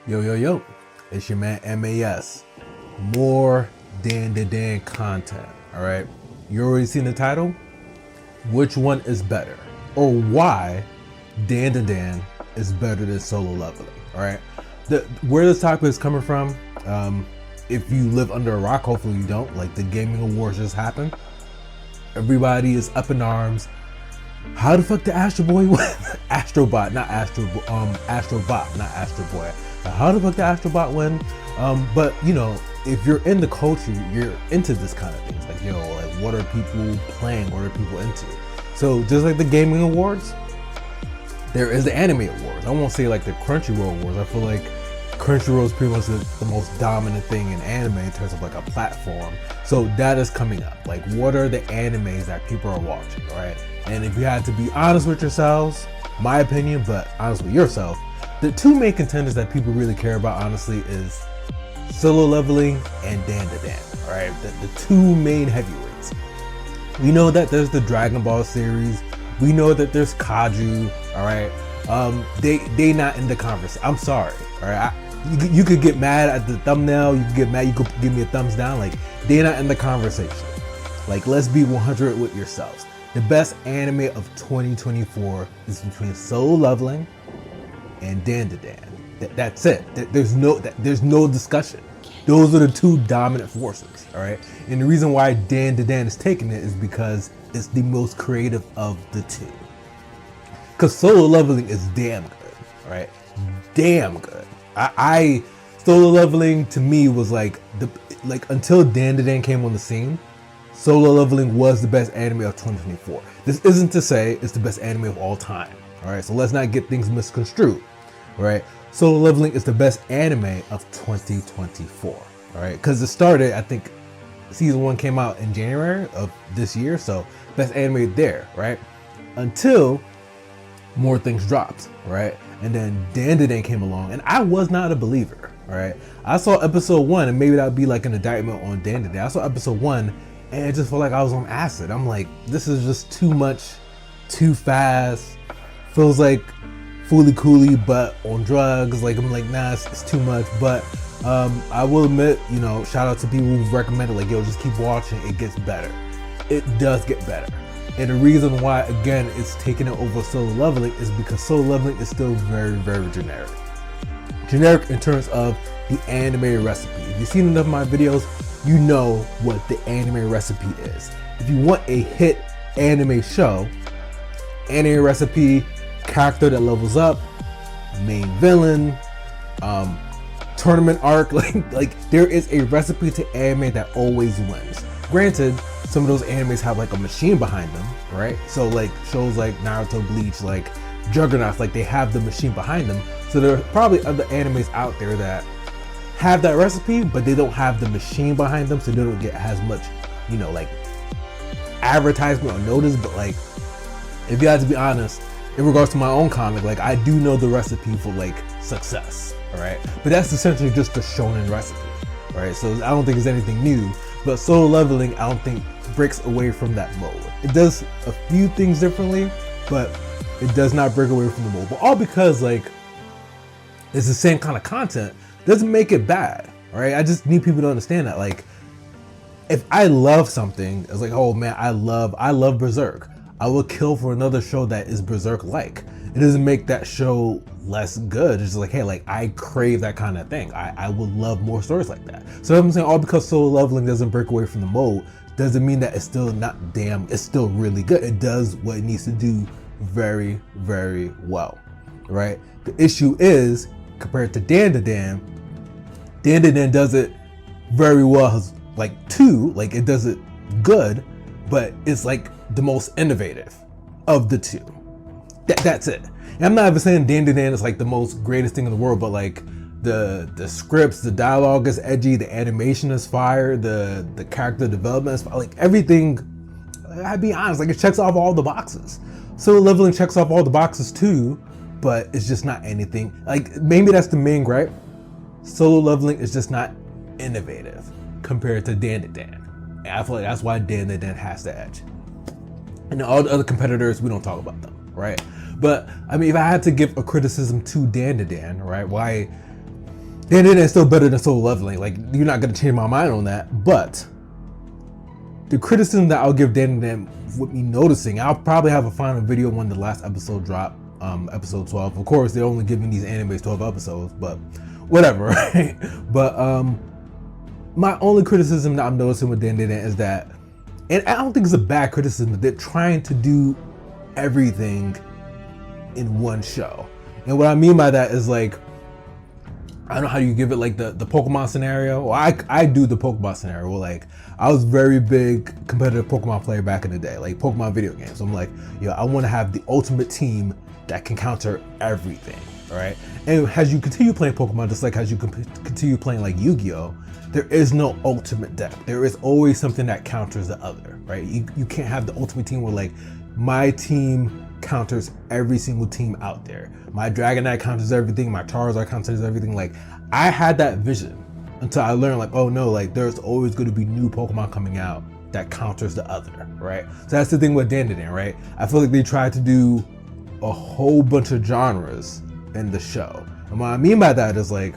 Speaker 1: Yo, it's your man MAS. More dandadan content, all right? You already seen the title? Which one is better? Or why dandadan is better than Solo Leveling, all right? Where this topic is coming from, if you live under a rock, hopefully you don't, like the gaming awards just happened. Everybody is up in arms. How the fuck did Astro Boy win? Astrobot, not Astrobot, not Astro Boy. How the fuck did Astrobot win? But you know, if you're in the culture, you're into this kind of things. Like, yo, like what are people playing? What are people into? So just like the gaming awards, there is the anime awards. I won't say like the Crunchyroll awards. I feel like Crunchyroll is pretty much the most dominant thing in anime in terms of like a platform. So that is coming up. Like, what are the animes that people are watching, right? And if you had to be honest with yourselves, my opinion, but honest with yourself, the two main contenders that people really care about, honestly, is Solo Leveling and dandadan, all right? The two main heavyweights. We know that there's the Dragon Ball series. We know that there's Kaju, all right? They not in the conversation. I'm sorry, all right? You could get mad at the thumbnail. You could get mad. You could give me a thumbs down. Like, they're not in the conversation. Like, let's be 100 with yourselves. The best anime of 2024 is between Solo Leveling and dandadan. That's it. There's no discussion. Those are the two dominant forces, all right? And the reason why dandadan is taking it is because it's the most creative of the two. Because Solo Leveling is damn good, all right? Damn good. Solo Leveling to me was like until dandadan came on the scene, Solo Leveling was the best anime of 2024. This isn't to say it's the best anime of all time, all right? So let's not get things misconstrued. right? Solo Leveling is the best anime of 2024, all right? Because it started, I think, season 1 came out in January of this year, so best anime there, right? Until more things dropped, right? And then dandadan came along, and I was not a believer, all right? I saw episode 1, and maybe that would be like an indictment on dandadan. I saw episode 1, and it just felt like I was on acid. I'm like, this is just too much, too fast. Feels like Fooly Cooly, but on drugs. Like, I'm like, nah, it's too much. But I will admit, you know, shout out to people who've recommended, like, yo, just keep watching. It gets better. It does get better. And the reason why, again, it's taking it over Solo Leveling is because Solo Leveling is still very, very generic. Generic in terms of the anime recipe. If you've seen enough of my videos, you know what the anime recipe is. If you want a hit anime show, anime recipe, character that levels up, main villain, tournament arc, like there is a recipe to anime that always wins. Granted, some of those animes have like a machine behind them, right? So like shows like Naruto, Bleach, like Juggernauts, like they have the machine behind them. So there are probably other animes out there that have that recipe, but they don't have the machine behind them, so they don't get as much, you know, like advertisement or notice. But like, if you have to be honest, in regards to my own comic, like I do know the recipe for like success, all right? But that's essentially just the shonen recipe, right? So I don't think it's anything new, but Solo Leveling, I don't think breaks away from that mold. It does a few things differently, but it does not break away from the mold. But all because like it's the same kind of content doesn't make it bad, all right? I just need people to understand that, like, if I love something, it's like, oh man, I love Berserk. I will kill for another show that is Berserk-like. It doesn't make that show less good. It's just like, hey, like I crave that kind of thing. I would love more stories like that. So I'm saying all because Solo Leveling doesn't break away from the mold doesn't mean that it's still not damn, it's still really good. It does what it needs to do very, very well, right? The issue is, compared to dandadan does it very well, like two, like it does it good, but it's like the most innovative of the two. That's it. And I'm not even saying dandadan is like the most greatest thing in the world, but like the scripts, the dialogue is edgy, the animation is fire, the character development is fire, like everything. I'd be honest, like it checks off all the boxes. Solo Leveling checks off all the boxes too, but it's just not anything. Like maybe that's the main gripe. Solo Leveling is just not innovative compared to dandadan. And I feel like that's why dandadan has the edge. And all the other competitors, we don't talk about them, right? But I mean, if I had to give a criticism to dandadan, right? Why dandadan is still better than Solo Leveling. Like you're not gonna change my mind on that. But the criticism that I'll give dandadan with me noticing, I'll probably have a final video when the last episode dropped, episode 12. Of course, they're only giving these animes 12 episodes, but whatever, right? But my only criticism that I'm noticing with dandadan is that, and I don't think it's a bad criticism, they're trying to do everything in one show. And what I mean by that is like, I don't know how you give it, like the Pokemon scenario. Well, I do the Pokemon scenario. Well, like I was very big competitive Pokemon player back in the day, like Pokemon video games. So I'm like, yo, I want to have the ultimate team that can counter everything, all right? And as you continue playing Pokemon, just like as you continue playing like Yu-Gi-Oh, there is no ultimate deck. There is always something that counters the other, right? You can't have the ultimate team where like my team counters every single team out there. My Dragonite counters everything, my Charizard counters everything. Like I had that vision until I learned like, oh no, like there's always going to be new Pokemon coming out that counters the other, right? So that's the thing with dandadan, right? I feel like they tried to do a whole bunch of genres in the show. And what I mean by that is like,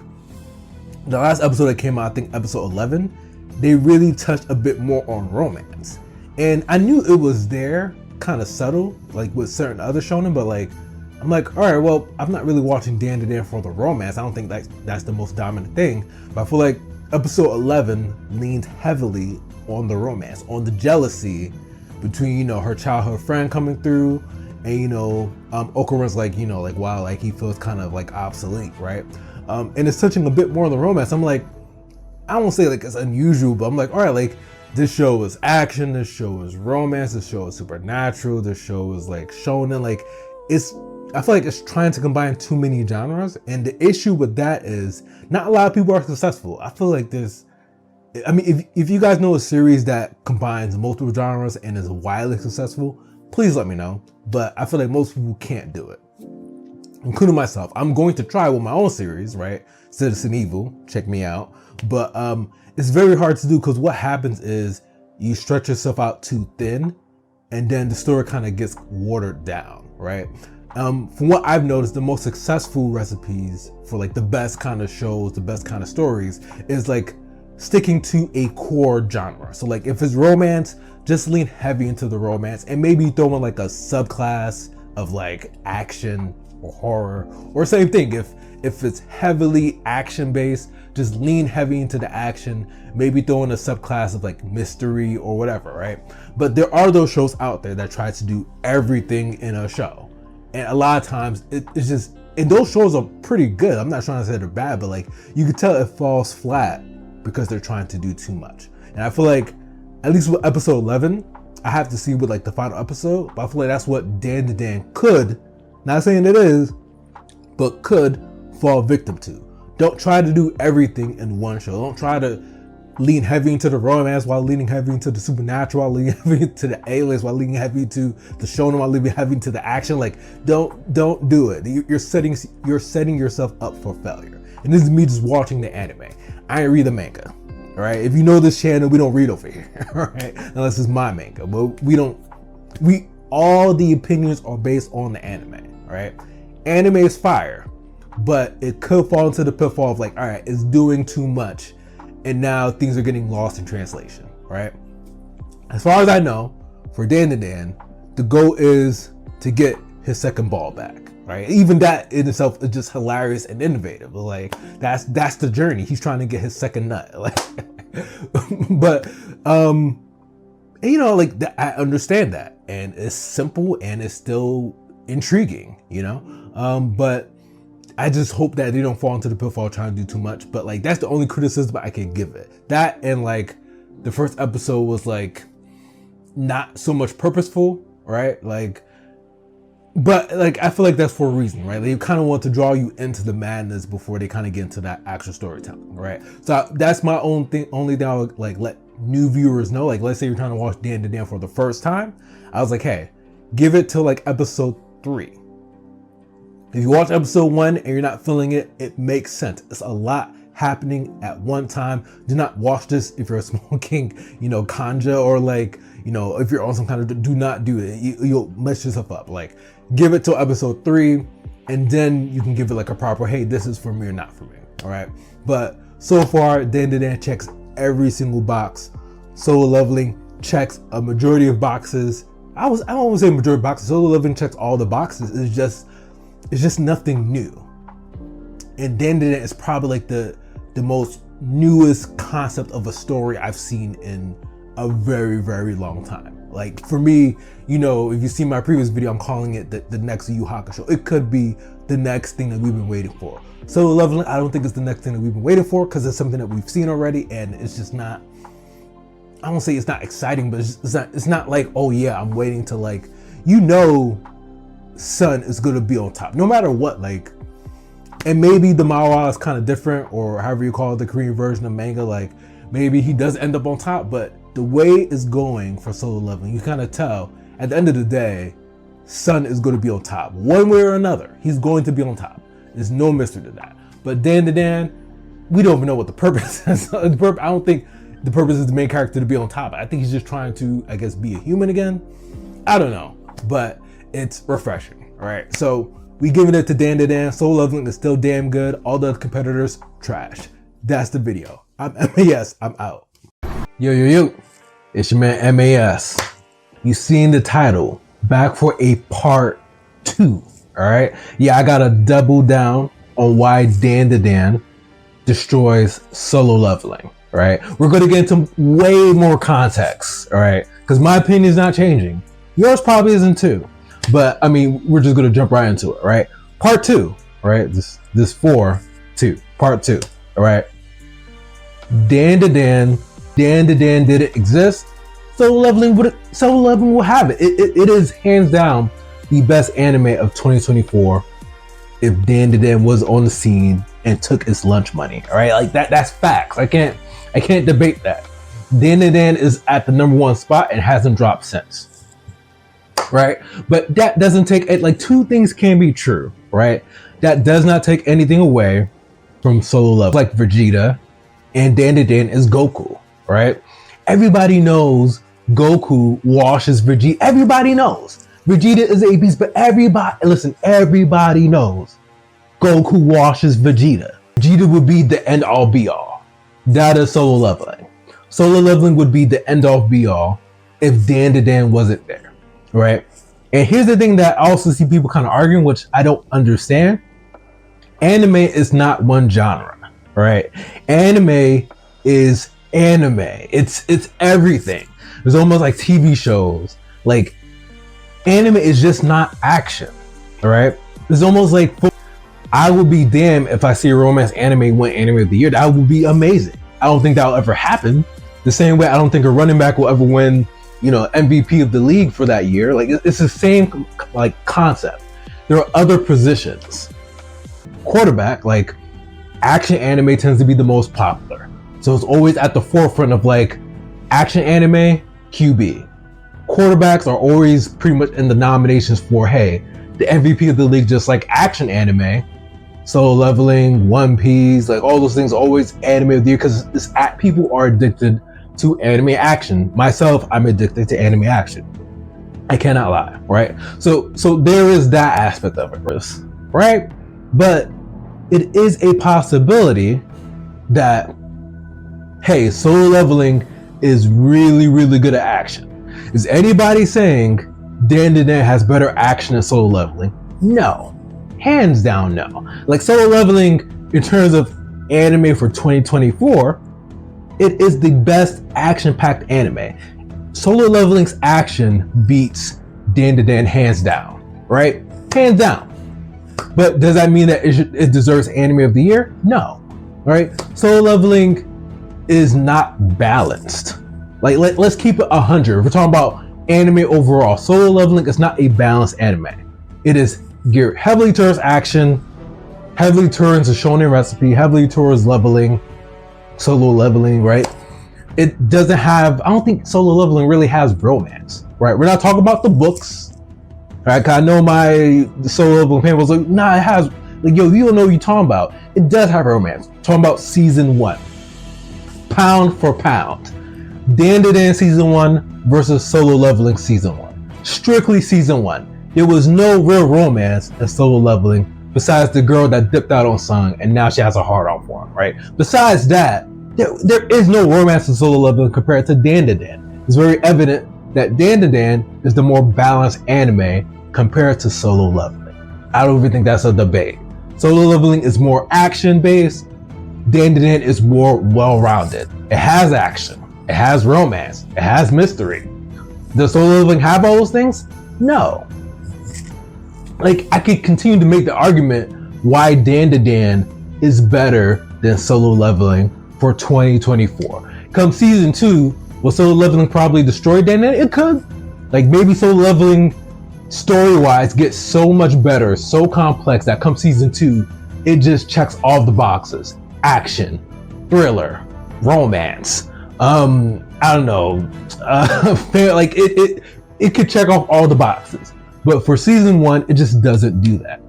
Speaker 1: the last episode that came out, I think episode 11, they really touched a bit more on romance. And I knew it was there, kind of subtle, like with certain other shonen, but like, I'm like, all right, well, I'm not really watching dandadan for the romance. I don't think that's the most dominant thing. But I feel like episode 11 leaned heavily on the romance, on the jealousy between, you know, her childhood friend coming through, and, you know, Okarun's like, you know, like, wow, like he feels kind of like obsolete, right? And it's touching a bit more on the romance. I'm like, I won't say like it's unusual, but I'm like, all right, like this show is action, this show is romance, this show is supernatural, this show is like shonen, like it's I feel like it's trying to combine too many genres, and the issue with that is not a lot of people are successful. I feel like I mean, if you guys know a series that combines multiple genres and is widely successful, please let me know. But I feel like most people can't do it, including myself. I'm going to try with my own series, right? Citizen Evil, check me out. But it's very hard to do because what happens is you stretch yourself out too thin, and then the story kind of gets watered down, right? From what I've noticed, the most successful recipes for like the best kind of shows, the best kind of stories is like sticking to a core genre. So like if it's romance, just lean heavy into the romance and maybe throw in like a subclass of like action or horror, or same thing. If it's heavily action based, just lean heavy into the action, maybe throw in a subclass of like mystery or whatever, right? But there are those shows out there that try to do everything in a show. And a lot of times it's just, and those shows are pretty good. I'm not trying to say they're bad, but like you can tell it falls flat because they're trying to do too much. And I feel like, at least with episode 11, I have to see with like the final episode, but I feel like that's what dandadan could, not saying it is, but could fall victim to. Don't try to do everything in one show. Don't try to lean heavy into the romance while leaning heavy into the supernatural, while leaning heavy into the aliens, while leaning heavy into the shonen, while leaning heavy into the action. Like, don't do it. You're setting yourself up for failure. And this is me just watching the anime. I ain't read the manga. All right. If you know this channel, we don't read over here. All right. Unless it's my manga, but all the opinions are based on the anime. All right. Anime is fire, but it could fall into the pitfall of like, all right, it's doing too much. And now things are getting lost in translation, right? As far as I know, for dandadan, the goal is to get his second ball back, right? Even that in itself is just hilarious and innovative. Like that's the journey. He's trying to get his second nut. Like, but you know, like I understand that, and it's simple and it's still intriguing, you know. But I just hope that they don't fall into the pitfall trying to do too much. But like that's the only criticism I can give it. That and like the first episode was like not so much purposeful, right? Like, but like I feel like that's for a reason, right? They kind of want to draw you into the madness before they kind of get into that actual storytelling, right? So that's my own thing. Only thing I would like let new viewers know. Like, let's say you're trying to watch dandadan for the first time. I was like, hey, give it till like episode 3. If you watch episode 1 and you're not feeling it, it makes sense. It's a lot happening at one time. Do not watch this if you're smoking, you know, ganja, or like, you know, if you're on some kind of, do not do it. You'll mess yourself up. Like, give it till episode 3, and then you can give it like a proper, hey, this is for me or not for me. All right. But so far, dandadan checks every single box. Solo Leveling checks a majority of boxes. I don't want to say majority of boxes. Solo Leveling checks all the boxes. It's just nothing new. And dandadan is probably like the most newest concept of a story I've seen in a very, very long time. Like for me, you know, if you see my previous video, I'm calling it the next Yu Hakusho. It could be the next thing that we've been waiting for. Solo Leveling, I don't think it's the next thing that we've been waiting for, because it's something that we've seen already, and it's just not, I won't say it's not exciting, but it's not like, oh yeah, I'm waiting to, like, you know, Sun is gonna be on top no matter what. Like, and maybe the manhwa is kind of different, or however you call it, the Korean version of manga, like maybe he does end up on top, but the way it's going for Solo Leveling, you kind of tell at the end of the day, Sun is going to be on top one way or another. He's going to be on top. There's no mystery to that. But dandadan, we don't even know what the purpose is. I don't think the purpose is the main character to be on top. I think he's just trying to, I guess, be a human again. I don't know, but it's refreshing. All right, so we giving it to dandadan. Solo Leveling is still damn good. All the other competitors, trash. That's the video. I'm MAS. I'm out. Yo. It's your man MAS. You seen the title. Back for a part 2. All right. Yeah, I gotta double down on why dandadan destroys Solo Leveling. All right. We're gonna get into way more context. All right. Because my opinion is not changing. Yours probably isn't too. But I mean, we're just gonna jump right into it. Right. Part 2. Right. This 4-2. Part 2. All right. Dandadan did it exist? Solo Leveling will have it. It is hands down the best anime of 2024 if dandadan was on the scene and took its lunch money. All right, like that's facts. I can't debate that. Dandadan is at the #1 spot and hasn't dropped since. Right? But that doesn't take it. Like, two things can be true, right? That does not take anything away from Solo Level. Like Vegeta and dandadan is Goku, right? Everybody knows Goku washes Vegeta. Everybody knows Vegeta is a beast, but everybody knows Goku washes Vegeta. Vegeta would be the end all be all. That is Solo Leveling. Solo Leveling would be the end all be all if dandadan wasn't there, right? And here's the thing that I also see people kind of arguing, which I don't understand. Anime is not one genre, right? Anime is anime. It's everything. It's almost like TV shows. Like, anime is just not action, all right? It's almost like, I would be damned if I see a romance anime win Anime of the Year. That would be amazing. I don't think that will ever happen. The same way I don't think a running back will ever win, MVP of the league for that year. Like, it's the same like concept. There are other positions. Quarterback, like, action anime tends to be the most popular. So it's always at the forefront of like action anime, QB. Quarterbacks are always pretty much in the nominations for, hey, the MVP of the league, just like action anime, Solo Leveling, One Piece, like all those things, always Anime of the Year, because people are addicted to anime action. Myself, I'm addicted to anime action. I cannot lie, right? So there is that aspect of it, right? But it is a possibility that, hey, Solo Leveling is really, really good at action. Is anybody saying dandadan has better action than Solo Leveling? No. Hands down, no. Like, Solo Leveling, in terms of anime for 2024, it is the best action-packed anime. Solo Leveling's action beats dandadan hands down, right? Hands down. But does that mean that it deserves Anime of the Year? No. Right? Solo Leveling is not balanced. Like, let's keep it 100. If we're talking about anime overall, Solo Leveling is not a balanced anime. It is geared heavily towards action, heavily towards a shonen recipe, heavily towards leveling, Solo Leveling, right? It doesn't have, I don't think Solo Leveling really has romance, right? We're not talking about the books, right? 'Cause I know my Solo Leveling fan was like, nah, it has, like, yo, you don't know what you're talking about. It does have romance. Talking about season 1. Pound for pound. Dandadan season 1 versus Solo Leveling season 1. Strictly season 1. There was no real romance in Solo Leveling besides the girl that dipped out on Sung and now she has a hard on for him, right? Besides that, there is no romance in Solo Leveling compared to dandadan. It's very evident that dandadan is the more balanced anime compared to Solo Leveling. I don't even think that's a debate. Solo Leveling is more action based. Dandadan is more well-rounded. It has action. It has romance. It has mystery. Does Solo Leveling have all those things? No. Like, I could continue to make the argument why dandadan is better than Solo Leveling for 2024. Come season 2, will Solo Leveling probably destroy dandadan? It could. Like, maybe Solo Leveling story-wise gets so much better, so complex that come season 2, it just checks all the boxes. Action, thriller, romance, I don't know, like it could check off all the boxes. But for season 1, it just doesn't do that.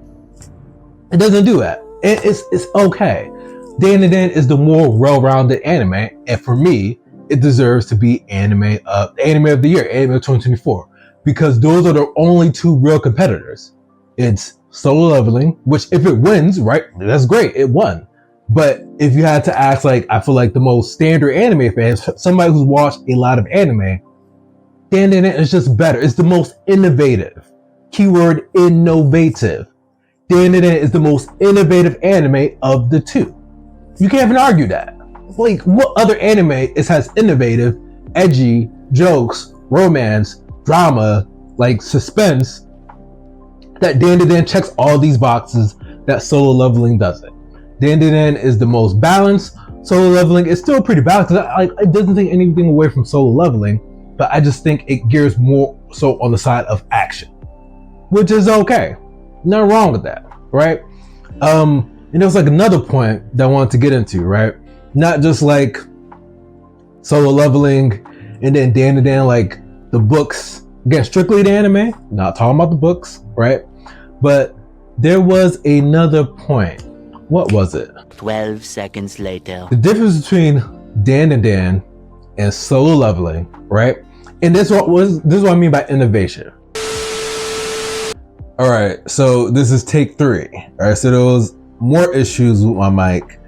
Speaker 1: It doesn't do that. It's okay. Dandadan is the more well-rounded anime, and for me, it deserves to be anime of the year, anime of 2024, because those are the only 2 real competitors. It's Solo Leveling, which if it wins, right, that's great, it won. But if you had to ask, like, I feel like the most standard anime fans, somebody who's watched a lot of anime, dandadan is just better. It's the most innovative. Keyword innovative. Dandadan is the most innovative anime of the 2. You can't even argue that. Like, what other anime has innovative, edgy, jokes, romance, drama, like suspense, that dandadan checks all these boxes that Solo Leveling doesn't? Dandadan is the most balanced. Solo Leveling is still pretty balanced. It doesn't take anything away from Solo Leveling, but I just think it gears more so on the side of action. which is okay. Nothing wrong with that, right? And there was like another point that I wanted to get into, right? Not just like Solo Leveling and then dandadan, like the books, again, strictly the anime, not talking about the books, right? But there was another point. What was it?
Speaker 3: 12 seconds later.
Speaker 1: The difference between dandadan and Solo Leveling, right? And this is what I mean by innovation. All right, so this is take 3. All right, so there was more issues with my mic,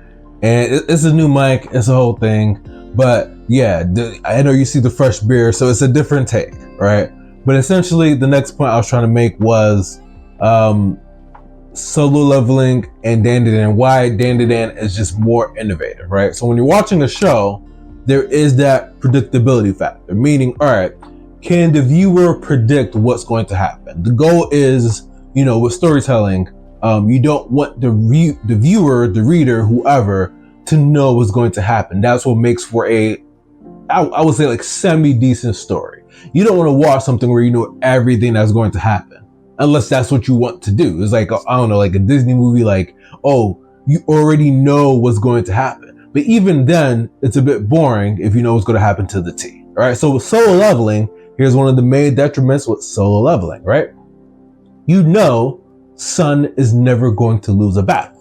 Speaker 1: and it's a new mic, it's a whole thing. But yeah, I know you see the fresh beer, so it's a different take, right? But essentially, the next point I was trying to make was Solo Leveling and dandadan. Why dandadan is just more innovative, right? So when you're watching a show, there is that predictability factor, meaning, all right, can the viewer predict what's going to happen? The goal is, you know, with storytelling, you don't want the viewer, the reader, whoever, to know what's going to happen. That's what makes for I would say like semi-decent story. You don't want to watch something where you know everything that's going to happen, unless that's what you want to do. It's like, I don't know, like a Disney movie, like, oh, you already know what's going to happen. But even then, it's a bit boring if you know what's going to happen to the T. All right, so with Solo Leveling, here's one of the main detriments with Solo Leveling, right? You know Sun is never going to lose a battle.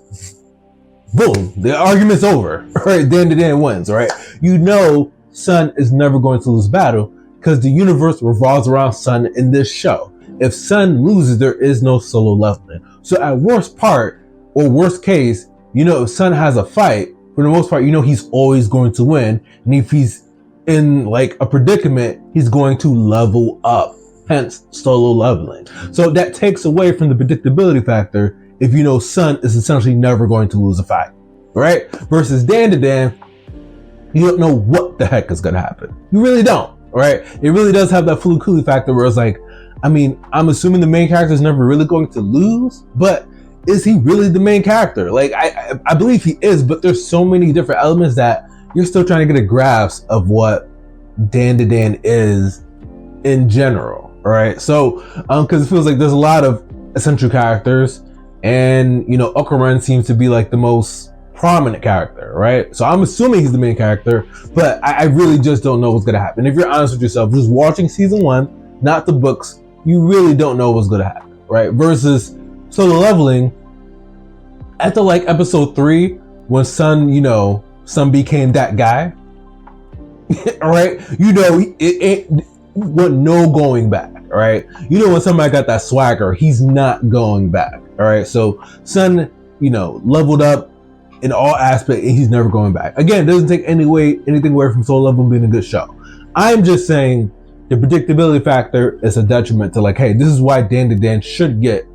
Speaker 1: Boom, the argument's over, right? Dandadan wins, right? You know Sun is never going to lose a battle because the universe revolves around Sun in this show. If Sun loses, there is no Solo Leveling. So at worst case, you know, if Sun has a fight, for the most part, you know he's always going to win. And if he's in like a predicament, he's going to level up, hence Solo Leveling. So that takes away from the predictability factor if you know Sun is essentially never going to lose a fight, right? Versus dandadan, you don't know what the heck is going to happen. You really don't, right? It really does have that fluidity factor where it's like, I mean, I'm assuming the main character is never really going to lose, but is he really the main character? Like, I believe he is, but there's so many different elements that you're still trying to get a grasp of what dandadan is in general, right? So, because it feels like there's a lot of essential characters, and you know, Okarun seems to be like the most prominent character, right? So I'm assuming he's the main character, but I really just don't know what's gonna happen. If you're honest with yourself, just watching season 1, not the books, you really don't know what's gonna happen, right? Versus Solo Leveling, after like episode 3, when Sun became that guy, all right? You know, it went no going back, all right? You know, when somebody got that swagger, he's not going back, all right? So Sun, you know, leveled up in all aspects, and he's never going back. Again, it doesn't take anything away from Solo Leveling being a good show. I'm just saying the predictability factor is a detriment to like, hey, this is why dandadan should get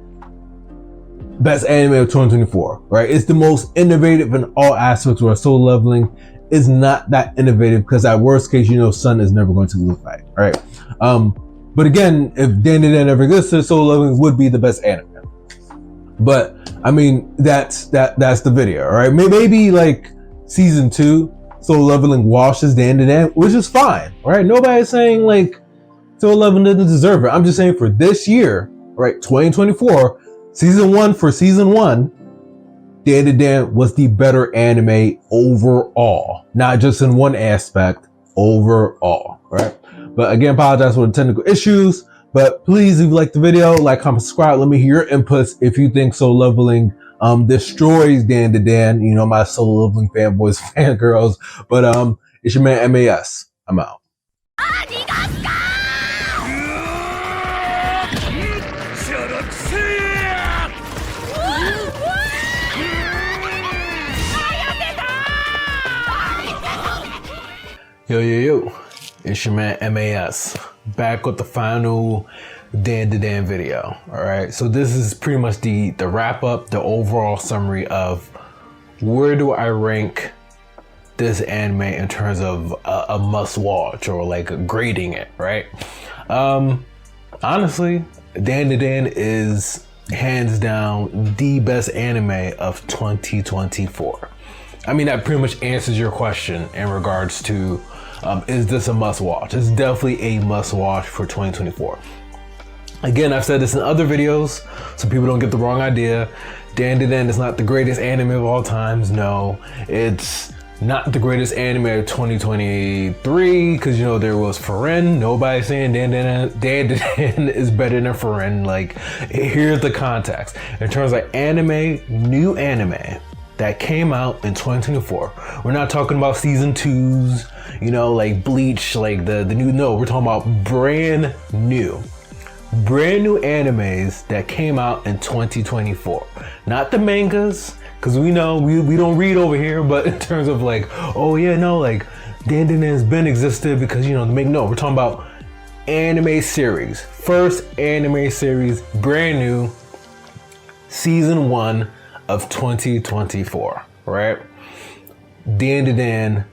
Speaker 1: Best Anime of 2024, right? It's the most innovative in all aspects, where Solo Leveling is not that innovative because at worst case, you know, Sun is never going to lose a fight, right? But again, if dandadan ever existed, Solo Leveling would be the best anime. But I mean, that's the video, right? Maybe like season 2, Solo Leveling washes dandadan, which is fine, right? Nobody's saying like Solo Leveling doesn't deserve it. I'm just saying for this year, right, 2024, season 1, dandadan was the better anime overall, not just in one aspect, overall, right? But again, apologize for the technical issues. But please, if you like the video, like, comment, subscribe. Let me hear your inputs if you think Solo Leveling destroys dandadan. You know, my Solo Leveling fanboys, fangirls. But it's your man MAS. I'm out. Yo, it's your man MAS, back with the final dandadan video. All right, so this is pretty much the wrap up, the overall summary of where do I rank this anime in terms of a must watch, or like grading it, right? Honestly, dandadan is hands down the best anime of 2024. I mean, that pretty much answers your question in regards to is this a must watch? It's definitely a must watch for 2024. Again, I've said this in other videos, so people don't get the wrong idea. Dandadan is not the greatest anime of all times. No, it's not the greatest anime of 2023, because you know there was Frieren. Nobody's saying Dandadan is better than Frieren. Like, here's the context. In terms of anime, new anime that came out in 2024. We're not talking about season 2s, you know, like Bleach, like the new, no, we're talking about brand new animes that came out in 2024. Not the mangas, because we know we don't read over here, but in terms of like, oh yeah, no, like Dandadan has been existed because, you know, the no, we're talking about anime series. First anime series, brand new, season 1 of 2024, right? Dandadan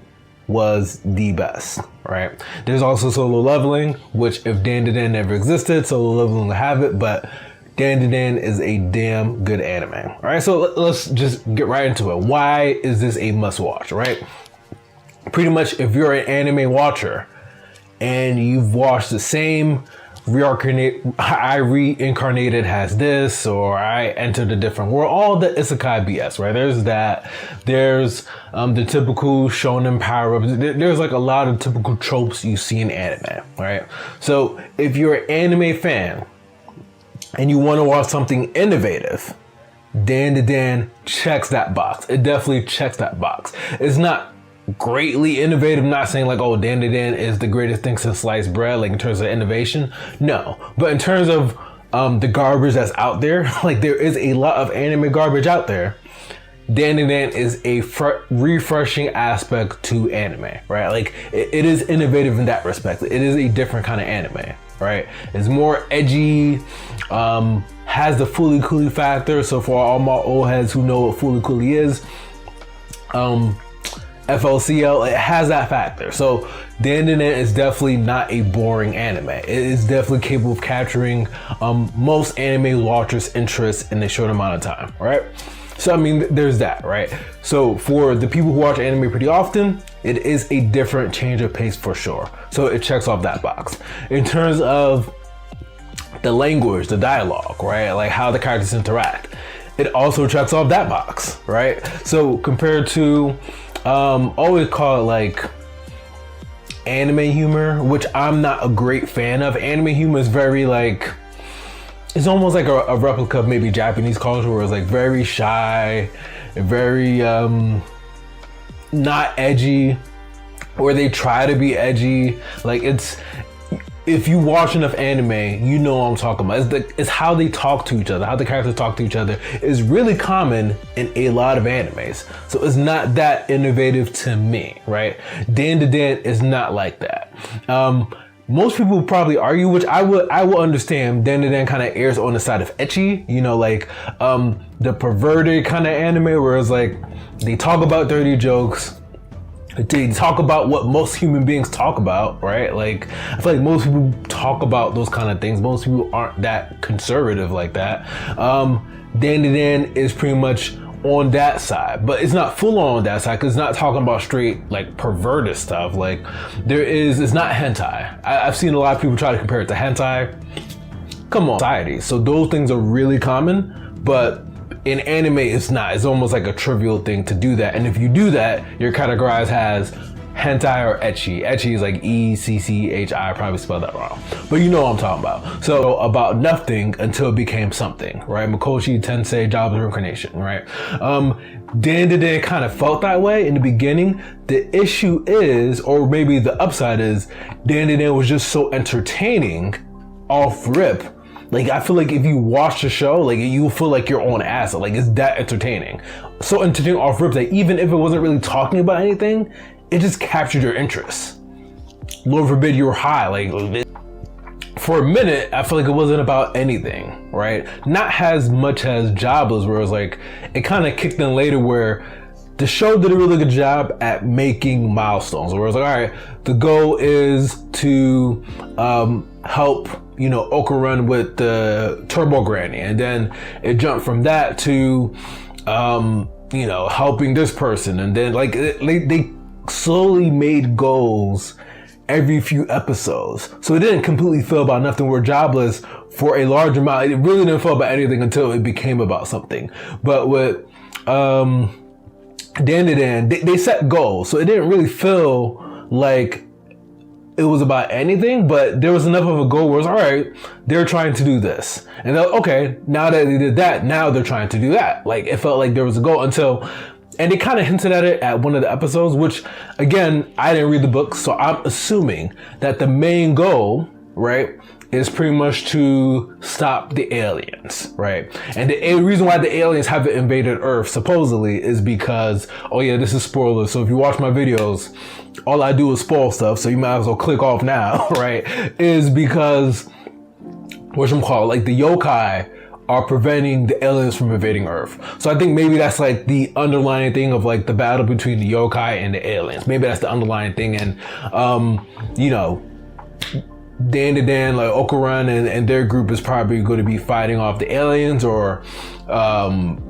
Speaker 1: was the best, right? There's also Solo Leveling, which if Dandadan never existed, Solo Leveling would have it, but Dandadan is a damn good anime. All right, so let's just get right into it. Why is this a must watch, right? Pretty much if you're an anime watcher and you've watched the same I reincarnated has this, or I entered a different world, all the isekai BS, right? There's that. There's the typical shonen power-ups. There's like a lot of typical tropes you see in anime, right? So if you're an anime fan and you want to watch something innovative, Dandadan checks that box. It definitely checks that box. It's not greatly innovative, not saying like, oh, Dandadan is the greatest thing since sliced bread, like in terms of innovation, no, but in terms of the garbage that's out there, like there is a lot of anime garbage out there. Dandadan is a refreshing aspect to anime, right? Like it is innovative in that respect. It is a different kind of anime, right? It's more edgy, has the Fooly Cooly factor. So for all my old heads who know what Fooly Cooly is, FLCL, it has that factor. So Dandadan is definitely not a boring anime. It is definitely capable of capturing most anime watchers' interest in a short amount of time, right? So I mean, there's that, right? So for the people who watch anime pretty often, it is a different change of pace for sure. So it checks off that box. In terms of the language, the dialogue, right? Like how the characters interact, it also checks off that box, right? So compared to always call it like anime humor, which I'm not a great fan of. Anime humor is very like, it's almost like a replica of maybe Japanese culture, where it's like very shy, very not edgy, or they try to be edgy. Like it's, if you watch enough anime, you know what I'm talking about. It's how they talk to each other, how the characters talk to each other is really common in a lot of animes. So it's not that innovative to me, right? Dandadan is not like that. Most people probably argue, which I will understand. Dandadan kind of errs on the side of ecchi, you know, like the perverted kind of anime where it's like they talk about dirty jokes. They talk about what most human beings talk about, right? Like, I feel like most people talk about those kind of things. Most people aren't that conservative like that. Dandadan is pretty much on that side, but it's not full on that side because it's not talking about straight like perverted stuff. Like it's not hentai. I've seen a lot of people try to compare it to hentai. Come on, society. So those things are really common, but in anime, it's not. It's almost like a trivial thing to do that. And if you do that, you're categorized as hentai or ecchi. Ecchi is like ECCHI. I probably spelled that wrong, but you know what I'm talking about. So about nothing until it became something, right? Mikoshi Tensei Jobs Reincarnation, right? Dandadan kind of felt that way in the beginning. The issue is, or maybe the upside is, Dandadan was just so entertaining off rip. Like, I feel like if you watch the show, like, you feel like you're on acid. Like, it's that entertaining. So entertaining off rip that even if it wasn't really talking about anything, it just captured your interest. Lord forbid you were high. Like, for a minute, I feel like it wasn't about anything, right? Not as much as Jobless, where it was like, it kind of kicked in later where the show did a really good job at making milestones. Where it was like, all right, the goal is to help, you know, Okarun with the Turbo Granny. And then it jumped from that to, you know, helping this person. And then like they slowly made goals every few episodes. So it didn't completely feel about nothing. We're jobless for a large amount. It really didn't feel about anything until it became about something. But with dandadan, they set goals. So it didn't really feel like it was about anything, but there was enough of a goal where it's all right, they're trying to do this. And they're okay, now that they did that, now they're trying to do that. Like it felt like there was a goal until, and they kind of hinted at it at one of the episodes, which again, I didn't read the book, so I'm assuming that the main goal, right, is pretty much to stop the aliens, right? And the reason why the aliens haven't invaded Earth, supposedly, is because, oh yeah, this is spoilers, so if you watch my videos, all I do is spoil stuff, so you might as well click off now, right? Is because, whatchamacallit, like the yokai are preventing the aliens from invading Earth. So I think maybe that's like the underlying thing of like the battle between the yokai and the aliens. Maybe that's the underlying thing, and you know, dandadan, like Okarun and their group is probably going to be fighting off the aliens, or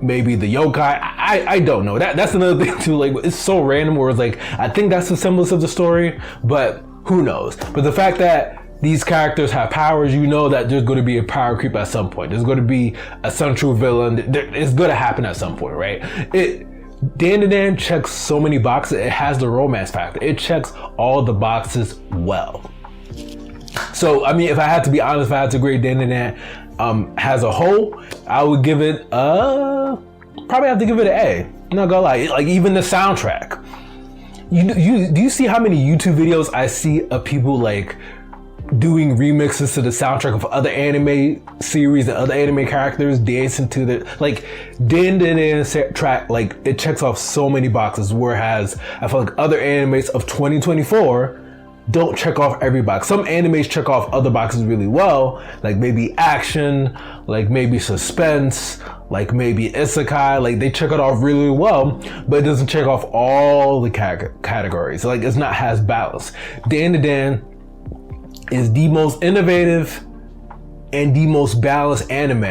Speaker 1: maybe the yokai. I don't know. That's another thing too. Like it's so random where it's like, I think that's the semblance of the story, but who knows? But the fact that these characters have powers, you know that there's going to be a power creep at some point. There's going to be a central villain. It's going to happen at some point, right? Dandadan checks so many boxes. It has the romance factor. It checks all the boxes well. So, I mean, if I had to be honest, if I had to grade dandadan as a whole, I would give it probably have to give it an A. I'm not gonna lie. Like even the soundtrack. Do you see how many YouTube videos I see of people like doing remixes to the soundtrack of other anime series and other anime characters dancing to the, like, dandadan track, like it checks off so many boxes, whereas I feel like other animes of 2024 don't check off every box. Some animes check off other boxes really well, like maybe action, like maybe suspense, like maybe isekai, like they check it off really well, but it doesn't check off all the categories. Like it's not as balanced. Dandadan is the most innovative and the most balanced anime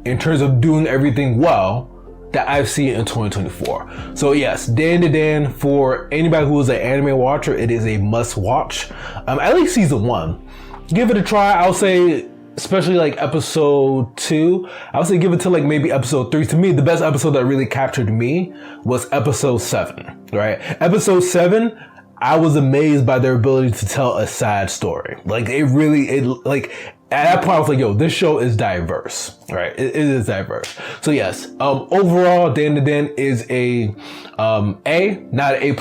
Speaker 1: in terms of doing everything well that I've seen in 2024. So yes, dandadan, for anybody who is an anime watcher, it is a must watch. At least season 1. Give it a try. I'll say, especially like episode 2, I would say give it to like maybe episode 3. To me, the best episode that really captured me was episode 7, right? Episode 7, I was amazed by their ability to tell a sad story. Like like at that point I was like, yo, this show is diverse, right? It is diverse. So yes, overall dandadan is a A, not an A+,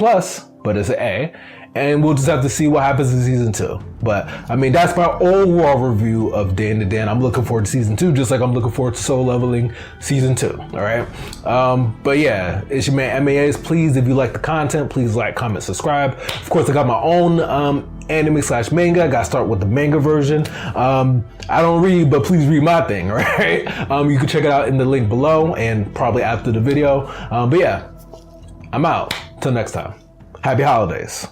Speaker 1: but it's an A. And we'll just have to see what happens in season 2. But I mean, that's my overall review of dandadan. I'm looking forward to season 2, just like I'm looking forward to Soul Leveling season 2. All right. But yeah, it's your man MAS. Please, if you like the content, please like, comment, subscribe. Of course, I got my own anime/manga. I got to start with the manga version. I don't read, but please read my thing. All right. You can check it out in the link below and probably after the video. But yeah, I'm out. Till next time. Happy holidays.